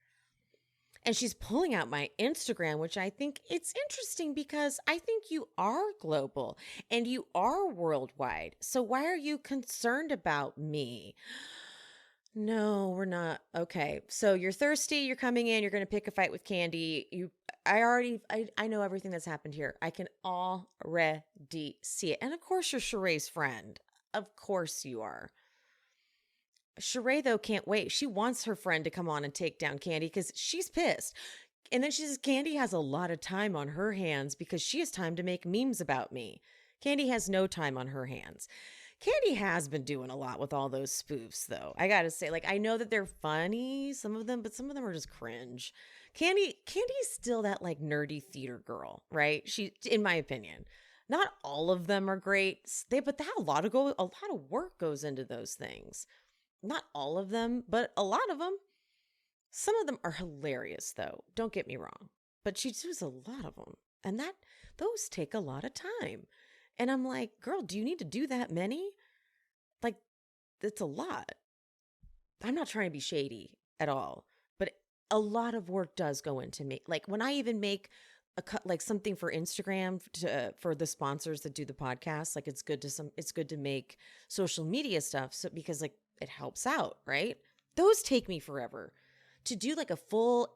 And she's pulling out my Instagram, which I think it's interesting because I think you are global and you are worldwide. So why are you concerned about me? No, we're not. Okay. So you're thirsty. You're coming in. You're going to pick a fight with Candy. I know everything that's happened here. I can already see it. And of course you're Sheree's friend. Of course you are. Sheree, though, can't wait. She wants her friend to come on and take down Candy because she's pissed. And then she says Candy has a lot of time on her hands because she has time to make memes about me. Candy has no time on her hands. Candy has been doing a lot with all those spoofs, though. I gotta say, I know that they're funny, some of them, but some of them are just cringe. Candy's still that nerdy theater girl, right? She, in my opinion, not all of them are great, but a lot of work goes into those things. Not all of them, but a lot of them. Some of them are hilarious, though. Don't get me wrong, but she does a lot of them, and those take a lot of time. And I'm like, girl, do you need to do that many? Like, that's a lot. I'm not trying to be shady at all, but a lot of work does go into me. Like when I even make like something for Instagram for the sponsors that do the podcast, like it's good to make social media stuff. So because like it helps out, right? Those take me forever to do like a full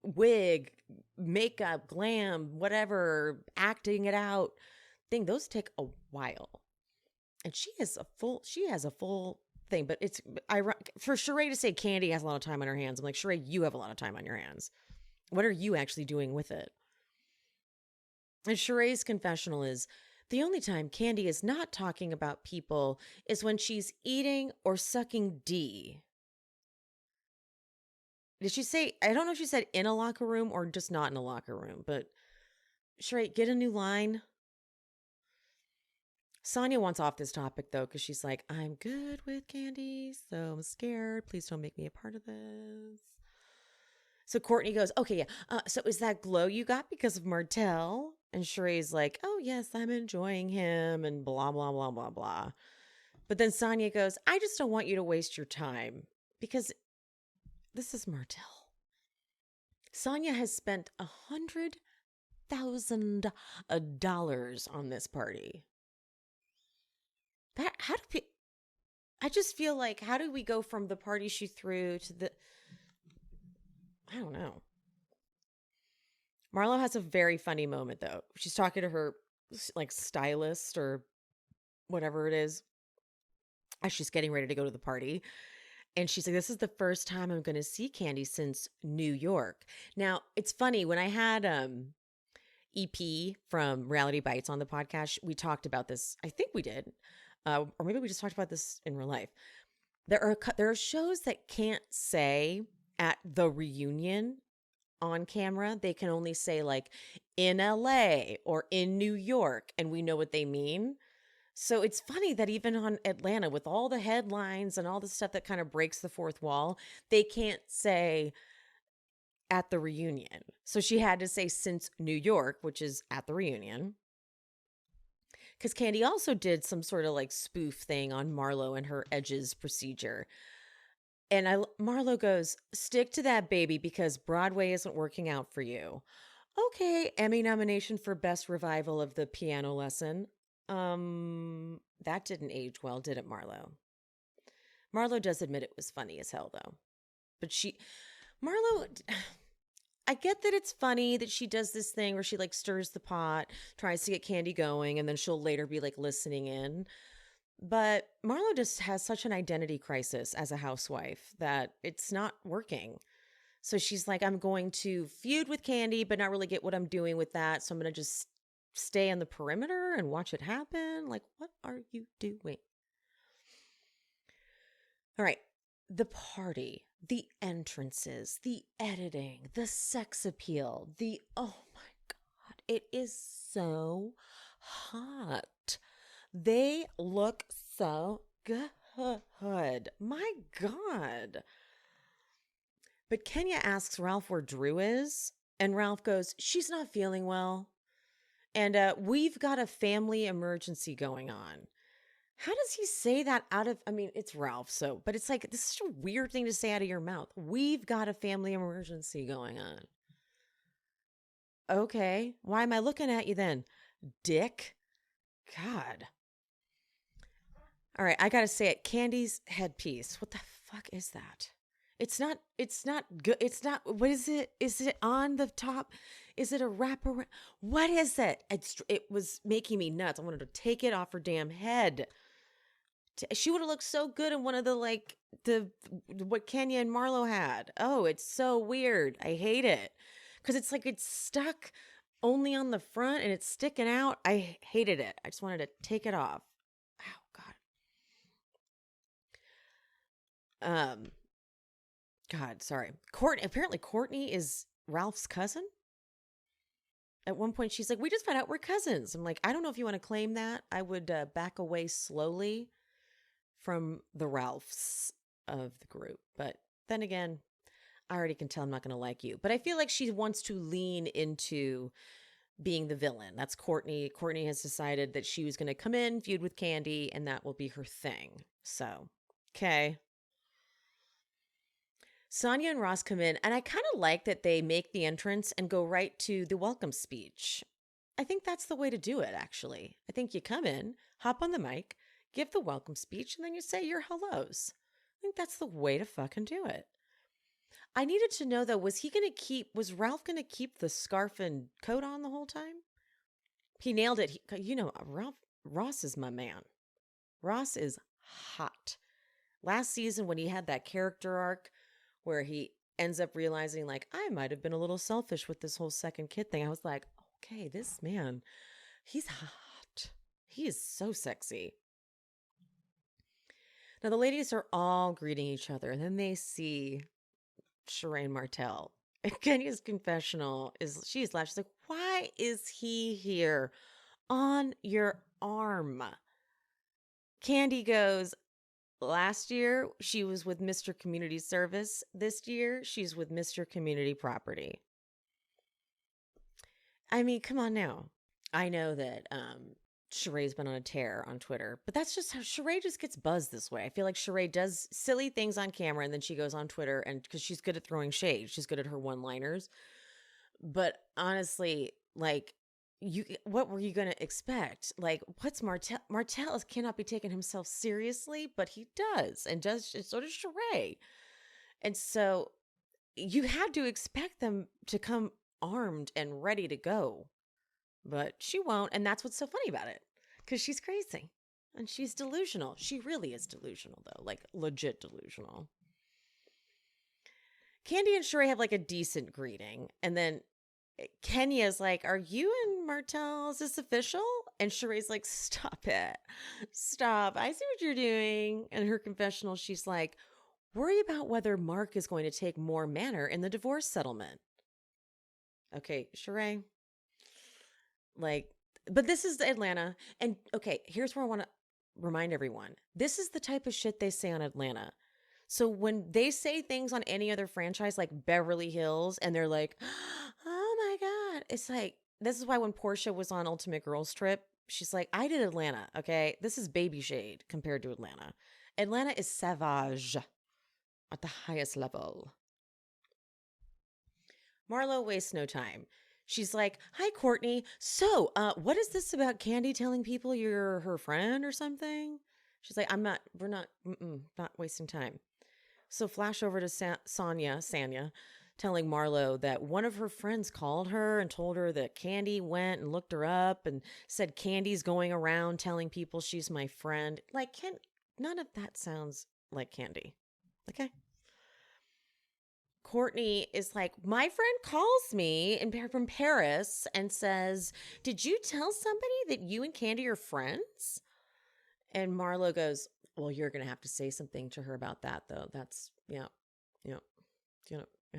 wig, makeup, glam, whatever, acting it out thing. Those take a while. And she has a full thing, but it's for Sheree to say Candy has a lot of time on her hands. I'm like, Sheree, you have a lot of time on your hands. What are you actually doing with it? And Sheree's confessional is the only time Candy is not talking about people is when she's eating or sucking D. Did she say, I don't know if she said in a locker room or just not in a locker room, but Sheree, get a new line. Sonia wants off this topic, though, because she's like, I'm good with Candy, so I'm scared. Please don't make me a part of this. So Courtney goes, okay, yeah. So is that glow you got because of Martell? And Sheree's like, oh, yes, I'm enjoying him and blah, blah, blah, blah, blah. But then Sonia goes, I just don't want you to waste your time because this is Martell. Sonia has spent $100,000 on this party. I just feel like, how do we go from the party she threw to I don't know. Marlo has a very funny moment though. She's talking to her like stylist or whatever it is as she's getting ready to go to the party. And she's like, this is the first time I'm going to see Candy since New York. Now, it's funny when I had EP from Reality Bites on the podcast, we talked about this. I think we did. Or maybe we just talked about this in real life. There are shows that can't say at the reunion on camera. They can only say like in LA or in New York, and we know what they mean. So it's funny that even on Atlanta, with all the headlines and all the stuff that kind of breaks the fourth wall, they can't say at the reunion. So she had to say since New York, which is at the reunion. Because Candy also did some sort of like spoof thing on Marlo and her edges procedure. And Marlo goes, stick to that, baby, because Broadway isn't working out for you. Okay, Emmy nomination for Best Revival of the Piano Lesson. That didn't age well, did it, Marlo? Marlo does admit it was funny as hell, though. But Marlo, I get that it's funny that she does this thing where she like stirs the pot, tries to get Candy going, and then she'll later be like listening in. But Marlo just has such an identity crisis as a housewife that it's not working. So she's like, I'm going to feud with Candy, but not really get what I'm doing with that. So I'm going to just stay on the perimeter and watch it happen. Like, what are you doing? All right. The party, the entrances, the editing, the sex appeal, oh my God, it is so hot. They look so good. My God. But Kenya asks Ralph where Drew is, and Ralph goes, she's not feeling well. And we've got a family emergency going on. How does he say that it's Ralph, but it's like, this is such a weird thing to say out of your mouth. We've got a family emergency going on. Okay, why am I looking at you then, dick? God. All right, I gotta say it. Candy's headpiece. What the fuck is that? It's not good. It's not, what is it? Is it on the top? Is it a wraparound? What is it? It was making me nuts. I wanted to take it off her damn head. She would have looked so good in one of what Kenya and Marlo had. Oh, it's so weird. I hate it. Because it's like it's stuck only on the front and it's sticking out. I hated it. I just wanted to take it off. Oh, God. God, sorry. Apparently Courtney is Ralph's cousin. At one point, she's like, we just found out we're cousins. I'm like, I don't know if you want to claim that. I would back away slowly from the Ralphs of the group. But then again, I already can tell I'm not going to like you. But I feel like she wants to lean into being the villain. That's Courtney. Courtney has decided that she was going to come in, feud with Candy, and that will be her thing. So, okay. Sonia and Ross come in, and I kind of like that they make the entrance and go right to the welcome speech. I think that's the way to do it, actually. I think you come in, hop on the mic, give the welcome speech, and then you say your hellos. I think that's the way to fucking do it. I needed to know though, was Ralph gonna keep the scarf and coat on the whole time? He nailed it. Ross is my man. Ross is hot. Last season when he had that character arc where he ends up realizing like, I might have been a little selfish with this whole second kid thing. I was like, okay, this man, he's hot. He is so sexy. Now the ladies are all greeting each other, and then they see Sheree and Martell. And Kenya's confessional she's laughing. She's like, why is he here on your arm? Candy goes, last year she was with Mr. Community Service. This year she's with Mr. Community Property. I mean, come on now. I know that Sheree's been on a tear on Twitter, but that's just how Sheree just gets buzzed this way. I feel like Sheree does silly things on camera and then she goes on Twitter, and because she's good at throwing shade, she's good at her one-liners. But honestly, like, what were you going to expect? Like, what's Martell? Martell cannot be taken himself seriously, but he does, and so does Sheree. And so you had to expect them to come armed and ready to go. But she won't, and that's what's so funny about it, because she's crazy, and she's delusional. She really is delusional, though, like legit delusional. Candy and Sheree have like a decent greeting, and then Kenya's like, are you and Martell, is this official? And Sheree's like, stop it. Stop. I see what you're doing. And her confessional, she's like, worry about whether Mark is going to take more manner in the divorce settlement. Okay, Sheree. Like, but this is Atlanta. And okay, here's where I want to remind everyone. This is the type of shit they say on Atlanta. So when they say things on any other franchise like Beverly Hills and they're like, oh my God, it's like, this is why when Portia was on Ultimate Girls Trip, she's like, I did Atlanta. Okay. This is baby shade compared to Atlanta. Atlanta is savage at the highest level. Marlo wastes no time. She's like, hi, Courtney. So, what is this about Candy telling people you're her friend or something? She's like, we're not wasting time. So flash over to Sonia, telling Marlo that one of her friends called her and told her that Candy went and looked her up and said Candy's going around telling people she's my friend. Like, none of that sounds like Candy. Okay. Courtney is like, my friend calls me from Paris and says, did you tell somebody that you and Candy are friends? And Marlo goes, well, you're going to have to say something to her about that, though. That's, yeah. You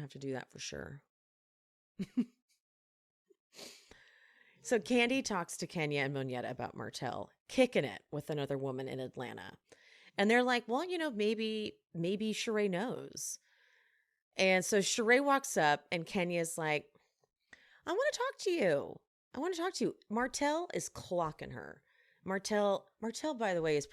have to do that for sure. So Candy talks to Kenya and Monietta about Martell kicking it with another woman in Atlanta. And they're like, well, maybe Sheree knows. And so Sheree walks up and Kenya's like, I want to talk to you. Martell is clocking her. Martell, by the way, is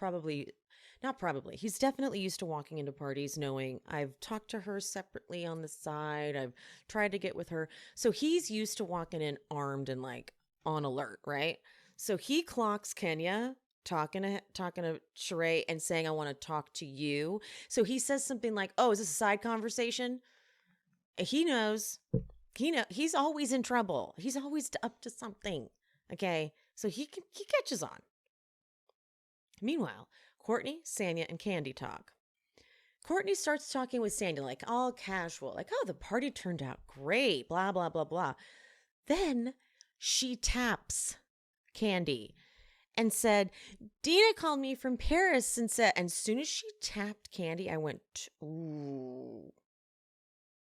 he's definitely used to walking into parties knowing I've talked to her separately on the side. I've tried to get with her. So he's used to walking in armed and like on alert, right? So he clocks Kenya talking to Sheree and saying, I want to talk to you. So he says something like, oh, is this a side conversation? He knows. He's always in trouble. He's always up to something. Okay. So he catches on. Meanwhile, Courtney, Sonia, and Candy talk. Courtney starts talking with Sonia, like all casual, like, oh, the party turned out great, blah, blah, blah, blah. Then she taps Candy and said, Dina called me from Paris and said, and as soon as she tapped Candy, I went, ooh,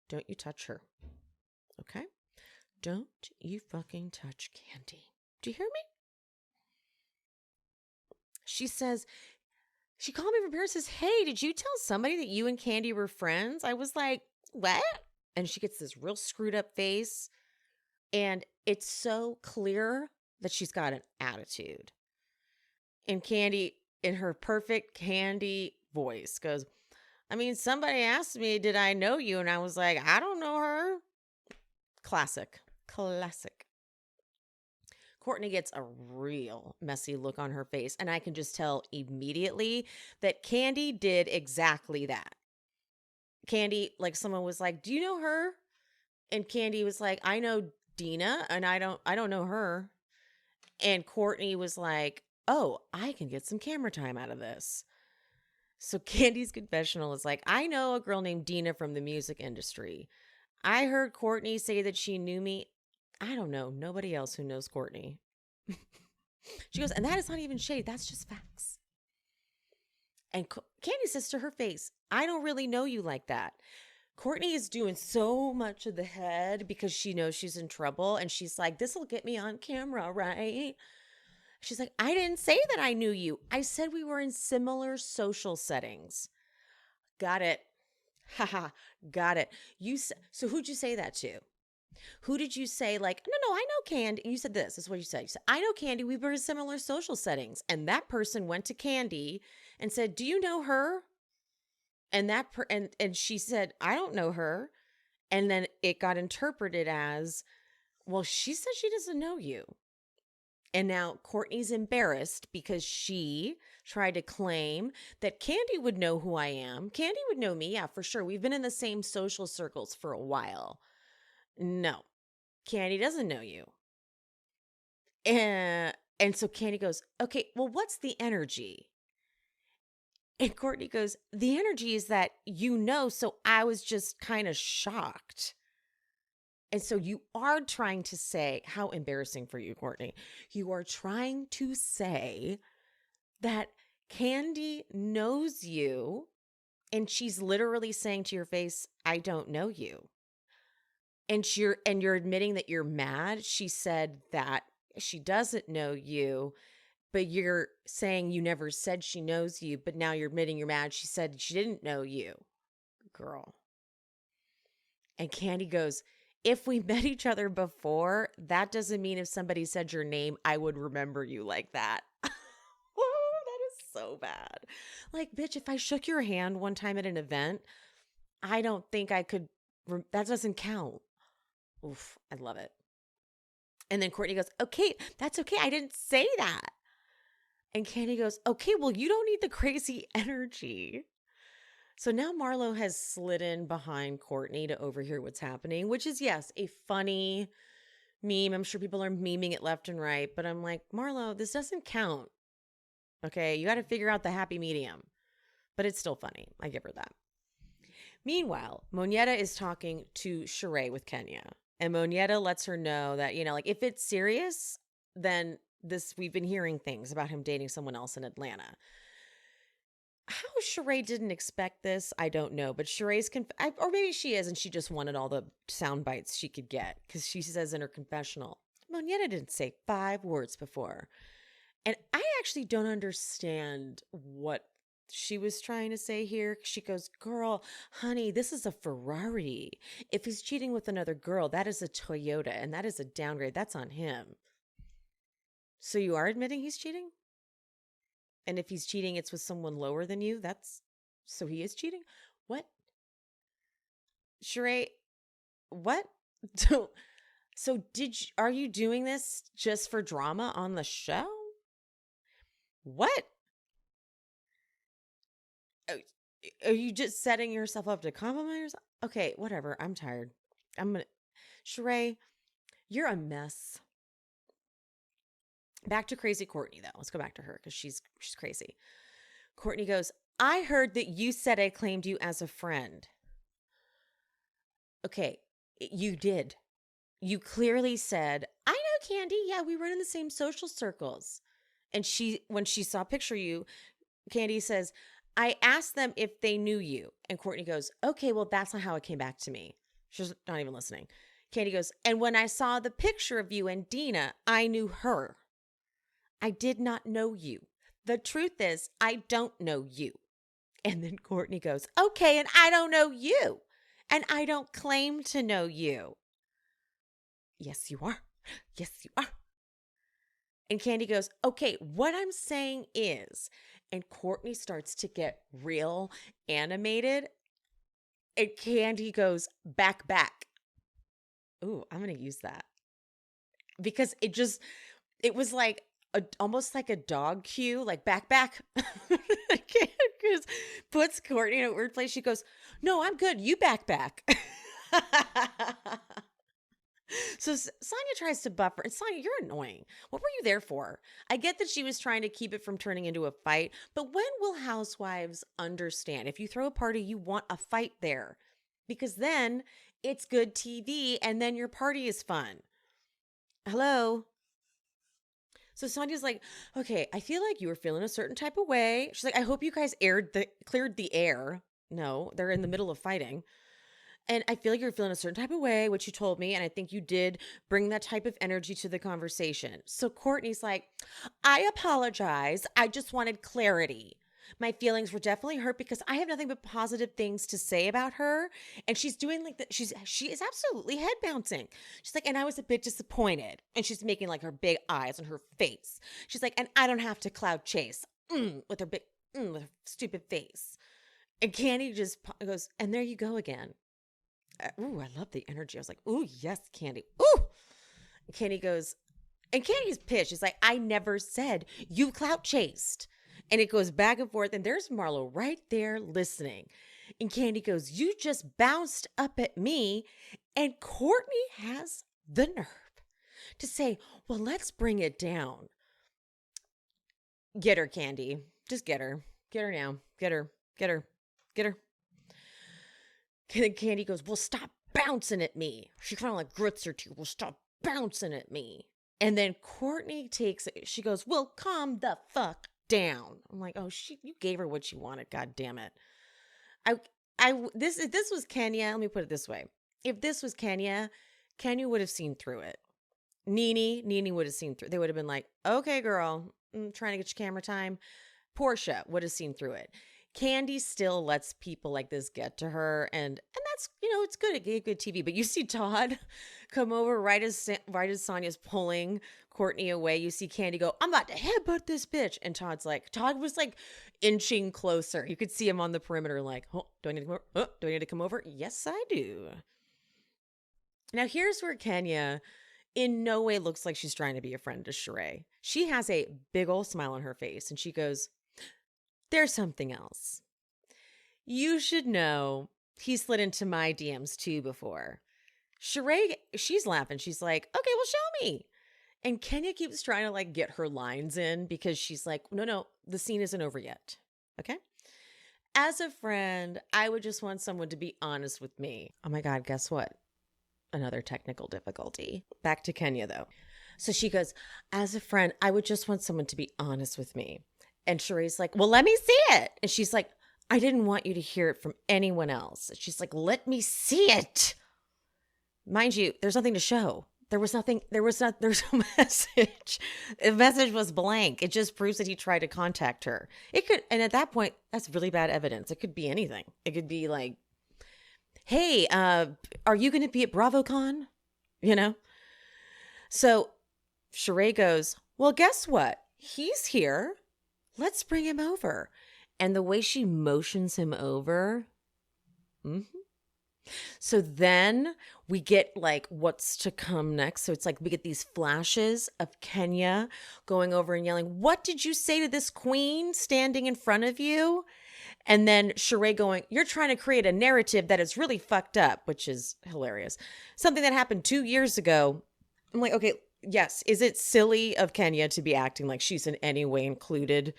don't you touch her. Okay? Don't you fucking touch Candy. Do you hear me? She called me from Paris, says, hey, did you tell somebody that you and Candy were friends? I was like, what? And she gets this real screwed up face. And it's so clear that she's got an attitude. And Candy, in her perfect Candy voice, goes, I mean, somebody asked me, did I know you? And I was like, I don't know her. Classic. Courtney gets a real messy look on her face, and I can just tell immediately that Candy did exactly that. Candy, like someone was like, do you know her? And Candy was like, I know Dina, and I don't know her. And Courtney was like, oh, I can get some camera time out of this. So Candy's confessional is like, I know a girl named Dina from the music industry. I heard Courtney say that she knew me. I don't know. Nobody else who knows Courtney. She goes, and that is not even shade. That's just facts. And Candy says to her face, I don't really know you like that. Courtney is doing so much of the head because she knows she's in trouble. And she's like, this will get me on camera, right? She's like, I didn't say that I knew you. I said we were in similar social settings. Got it. Haha, got it. So who'd you say that to? Who did you say like, no, I know Candy. You said this is what you said. You said, I know Candy. We were in similar social settings. And that person went to Candy and said, do you know her? And and she said, I don't know her. And then it got interpreted as, well, she said she doesn't know you. And now Courtney's embarrassed because she tried to claim that Candy would know who I am. Candy would know me. Yeah, for sure. We've been in the same social circles for a while. No, Candy doesn't know you. And so Candy goes, okay, well, what's the energy? And Courtney goes, the energy is that you know, so I was just kind of shocked. And so you are trying to say, how embarrassing for you, Courtney. You are trying to say that Candy knows you, and she's literally saying to your face, I don't know you. And you're admitting that you're mad. She said that she doesn't know you, but you're saying you never said she knows you, but now you're admitting you're mad. She said she didn't know you, girl. And Candy goes, if we met each other before, that doesn't mean if somebody said your name, I would remember you like that. Oh, that is so bad. Like, bitch, if I shook your hand one time at an event, I don't think I could. That doesn't count. Oof, I love it. And then Courtney goes, okay, that's okay. I didn't say that. And Candy goes, okay, well, you don't need the crazy energy. So now Marlo has slid in behind Courtney to overhear what's happening, which is, yes, a funny meme. I'm sure people are memeing it left and right, but I'm like, Marlo, this doesn't count. Okay, you got to figure out the happy medium. But it's still funny. I give her that. Meanwhile, Monietta is talking to Sheree with Kenya. And Monietta lets her know that, like if it's serious, then we've been hearing things about him dating someone else in Atlanta. How Sheree didn't expect this, I don't know. But Sheree's, or maybe she is, and she just wanted all the sound bites she could get. Because she says in her confessional, Monietta didn't say 5 words before. And I actually don't understand what she was trying to say here. She goes, girl, honey, this is a Ferrari. If he's cheating with another girl, that is a Toyota, and that is a downgrade. That's on him. So you are admitting he's cheating? And if he's cheating, it's with someone lower than you? So he is cheating? What? Sheree, what? So are you doing this just for drama on the show? What? Are you just setting yourself up to compliment yourself? Okay, whatever. I'm tired. Sheree, you're a mess. Back to crazy Courtney, though. Let's go back to her because she's crazy. Courtney goes, I heard that you said I claimed you as a friend. Okay, you did. You clearly said, I know Candy. Yeah, we run in the same social circles. And when she saw a picture of you, Candy says, I asked them if they knew you. And Courtney goes, okay, well, that's not how it came back to me. She's not even listening. Candy goes, and when I saw the picture of you and Dina, I knew her. I did not know you. The truth is, I don't know you. And then Courtney goes, okay, and I don't know you. And I don't claim to know you. Yes, you are. Yes, you are. And Candy goes, okay, what I'm saying is, and Courtney starts to get real animated. And Candy goes, back, back. Ooh, I'm going to use that. Because it was like almost like a dog cue, like back, back. Because puts Courtney in a weird place. She goes, no, I'm good. You back, back. So Sonia tries to buffer. And Sonia, you're annoying. What were you there for? I get that she was trying to keep it from turning into a fight, but when will housewives understand? If you throw a party, you want a fight there because then it's good TV and then your party is fun. Hello? So Sonia's like, okay, I feel like you were feeling a certain type of way. She's like, I hope you guys cleared the air. No, they're in the middle of fighting. And I feel like you're feeling a certain type of way, which you told me. And I think you did bring that type of energy to the conversation. So Courtney's like, I apologize. I just wanted clarity. My feelings were definitely hurt because I have nothing but positive things to say about her. And she's doing like that. She is absolutely head bouncing. She's like, and I was a bit disappointed. And she's making like her big eyes on her face. She's like, and I don't have to cloud chase with her big, with her stupid face. And Candy just goes, and there you go again. Ooh, I love the energy. I was like, ooh, yes, Candy. Ooh. And Candy goes, and Candy's pissed. She's like, I never said you clout chased. And it goes back and forth. And there's Marlo right there listening. And Candy goes, you just bounced up at me. And Courtney has the nerve to say, well, let's bring it down. Get her, Candy. Just get her. Get her now. Get her. Get her. Get her. Candy goes, well, stop bouncing at me. She kind of like grits her teeth. Well, stop bouncing at me. And then Courtney takes it. She goes, well, calm the fuck down. I'm like, oh, you gave her what she wanted. God damn it. If this was Kenya, let me put it this way. If this was Kenya would have seen through it. Nene would have seen through. They would have been like, okay, girl, I'm trying to get your camera time. Portia would have seen through it. Candy still lets people like this get to her, and that's, it's good. It gave good TV. But you see Todd come over right as Sonia's pulling Courtney away. You see Candy go, I'm about to headbutt this bitch. And Todd was like inching closer. You could see him on the perimeter like, oh, do I need to come over? Oh, do I need to come over? Yes, I do. Now here's where Kenya in no way looks like she's trying to be a friend to Sheree. She has a big old smile on her face, and she goes, there's something else. You should know he slid into my DMs too before. Sheree, she's laughing. She's like, okay, well, show me. And Kenya keeps trying to like get her lines in because she's like, no, the scene isn't over yet. Okay. As a friend, I would just want someone to be honest with me. Oh my God, guess what? Another technical difficulty. Back to Kenya though. So she goes, as a friend, I would just want someone to be honest with me. And Sheree's like, well, let me see it. And she's like, I didn't want you to hear it from anyone else. She's like, let me see it. Mind you, there's nothing to show. There's no message. The message was blank. It just proves that he tried to contact her. And at that point, that's really bad evidence. It could be anything. It could be like, hey, are you going to be at BravoCon? So Sheree goes, well, guess what? He's here. Let's bring him over. And the way she motions him over. So then we get like what's to come next. So it's like we get these flashes of Kenya going over and yelling, what did you say to this queen standing in front of you? And then Sheree going, you're trying to create a narrative that is really fucked up, which is hilarious. Something that happened 2 years ago. I'm like, okay, yes. Is it silly of Kenya to be acting like she's in any way included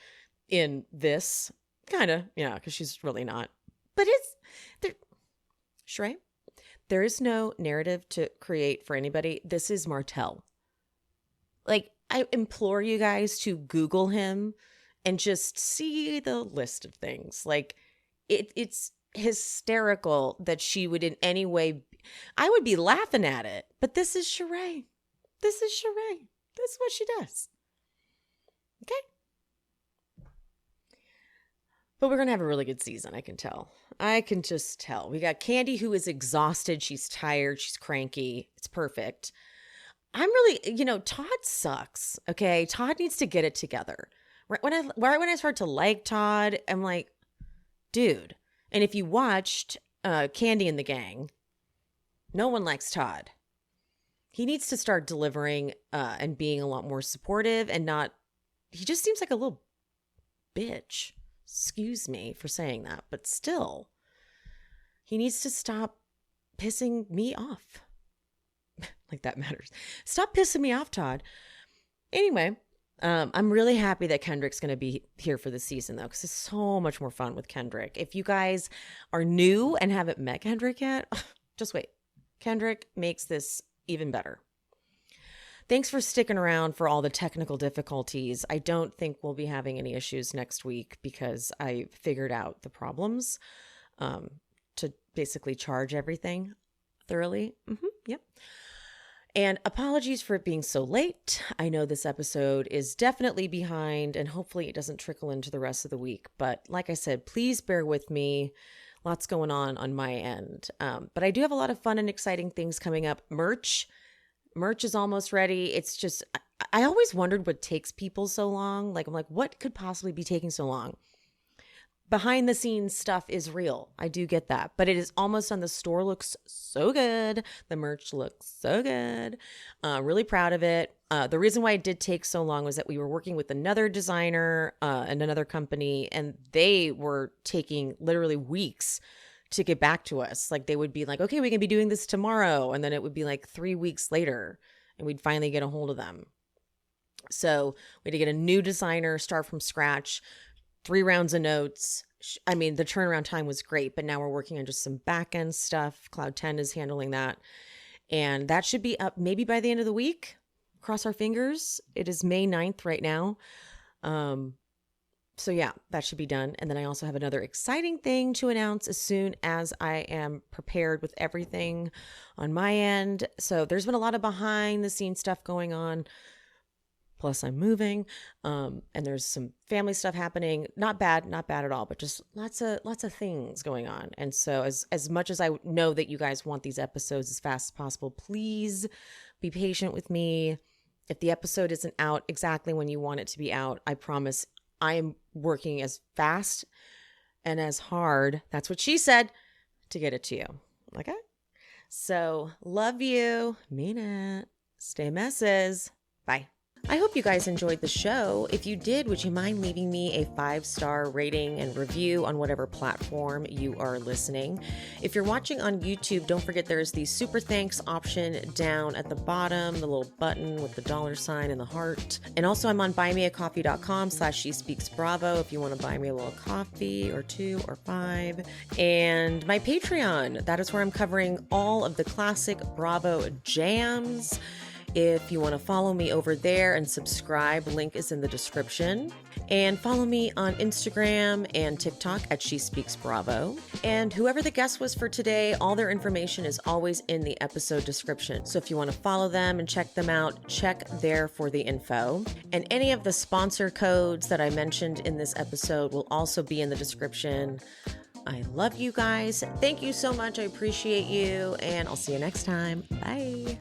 in this? Kind of, because she's really not. But Sheree, there is no narrative to create for anybody. This is Martell. Like, I implore you guys to Google him and just see the list of things. Like, it's hysterical that she would in any way, I would be laughing at it. But this is Sheree. This is Sheree. This is what she does. Okay? But we're going to have a really good season, I can tell. I can just tell. We got Candy, who is exhausted. She's tired. She's cranky. It's perfect. I'm really, Todd sucks. Okay. Todd needs to get it together. Right when I start to like Todd, I'm like, dude. And if you watched Candy and the Gang, no one likes Todd. He needs to start delivering and being a lot more supportive and not, he just seems like a little bitch. Excuse me for saying that, but still, he needs to stop pissing me off. Like that matters. Stop pissing me off, Todd. Anyway, I'm really happy that Kendrick's going to be here for the season, though, because it's so much more fun with Kendrick. If you guys are new and haven't met Kendrick yet, just wait. Kendrick makes this even better. Thanks for sticking around for all the technical difficulties. I don't think we'll be having any issues next week because I figured out the problems to basically charge everything thoroughly. Yep. And apologies for it being so late. I know this episode is definitely behind and hopefully it doesn't trickle into the rest of the week. But like I said, please bear with me. Lots going on my end. But I do have a lot of fun and exciting things coming up. Merch is almost ready. It's just, I always wondered what takes people so long. Like, I'm like, what could possibly be taking so long? Behind the scenes stuff is real. I do get that, but it is almost done. The store looks so good. The merch looks so good. Really proud of it. The reason why it did take so long was that we were working with another designer and another company, and they were taking literally weeks to get back to us. Like, they would be like, okay, we can be doing this tomorrow. And then it would be like 3 weeks later and we'd finally get a hold of them. So we had to get a new designer, start from scratch, 3 rounds of notes. I mean, the turnaround time was great, but now we're working on just some back end stuff. Cloud 10 is handling that. And that should be up maybe by the end of the week. Cross our fingers. It is May 9th right now. So yeah, that should be done. And then I also have another exciting thing to announce as soon as I am prepared with everything on my end. So there's been a lot of behind the scenes stuff going on. Plus I'm moving. And there's some family stuff happening. Not bad at all, but just lots of things going on. And so as much as I know that you guys want these episodes as fast as possible, please be patient with me. If the episode isn't out exactly when you want it to be out, I promise I am working as fast and as hard, that's what she said, to get it to you. Okay? So, love you. Mean it. Stay messes. Bye. I hope you guys enjoyed the show. If you did, would you mind leaving me a 5-star rating and review on whatever platform you are listening? If you're watching on YouTube, don't forget there's the super thanks option down at the bottom, the little button with the $ and the heart. And also I'm on buymeacoffee.com/SheSpeaksBravo if you want to buy me a little coffee or 2 or 5. And my Patreon, that is where I'm covering all of the classic Bravo jams. If you want to follow me over there and subscribe, link is in the description. And follow me on Instagram and TikTok at She Speaks Bravo. And whoever the guest was for today, all their information is always in the episode description. So if you want to follow them and check them out, check there for the info. And any of the sponsor codes that I mentioned in this episode will also be in the description. I love you guys. Thank you so much. I appreciate you. And I'll see you next time. Bye.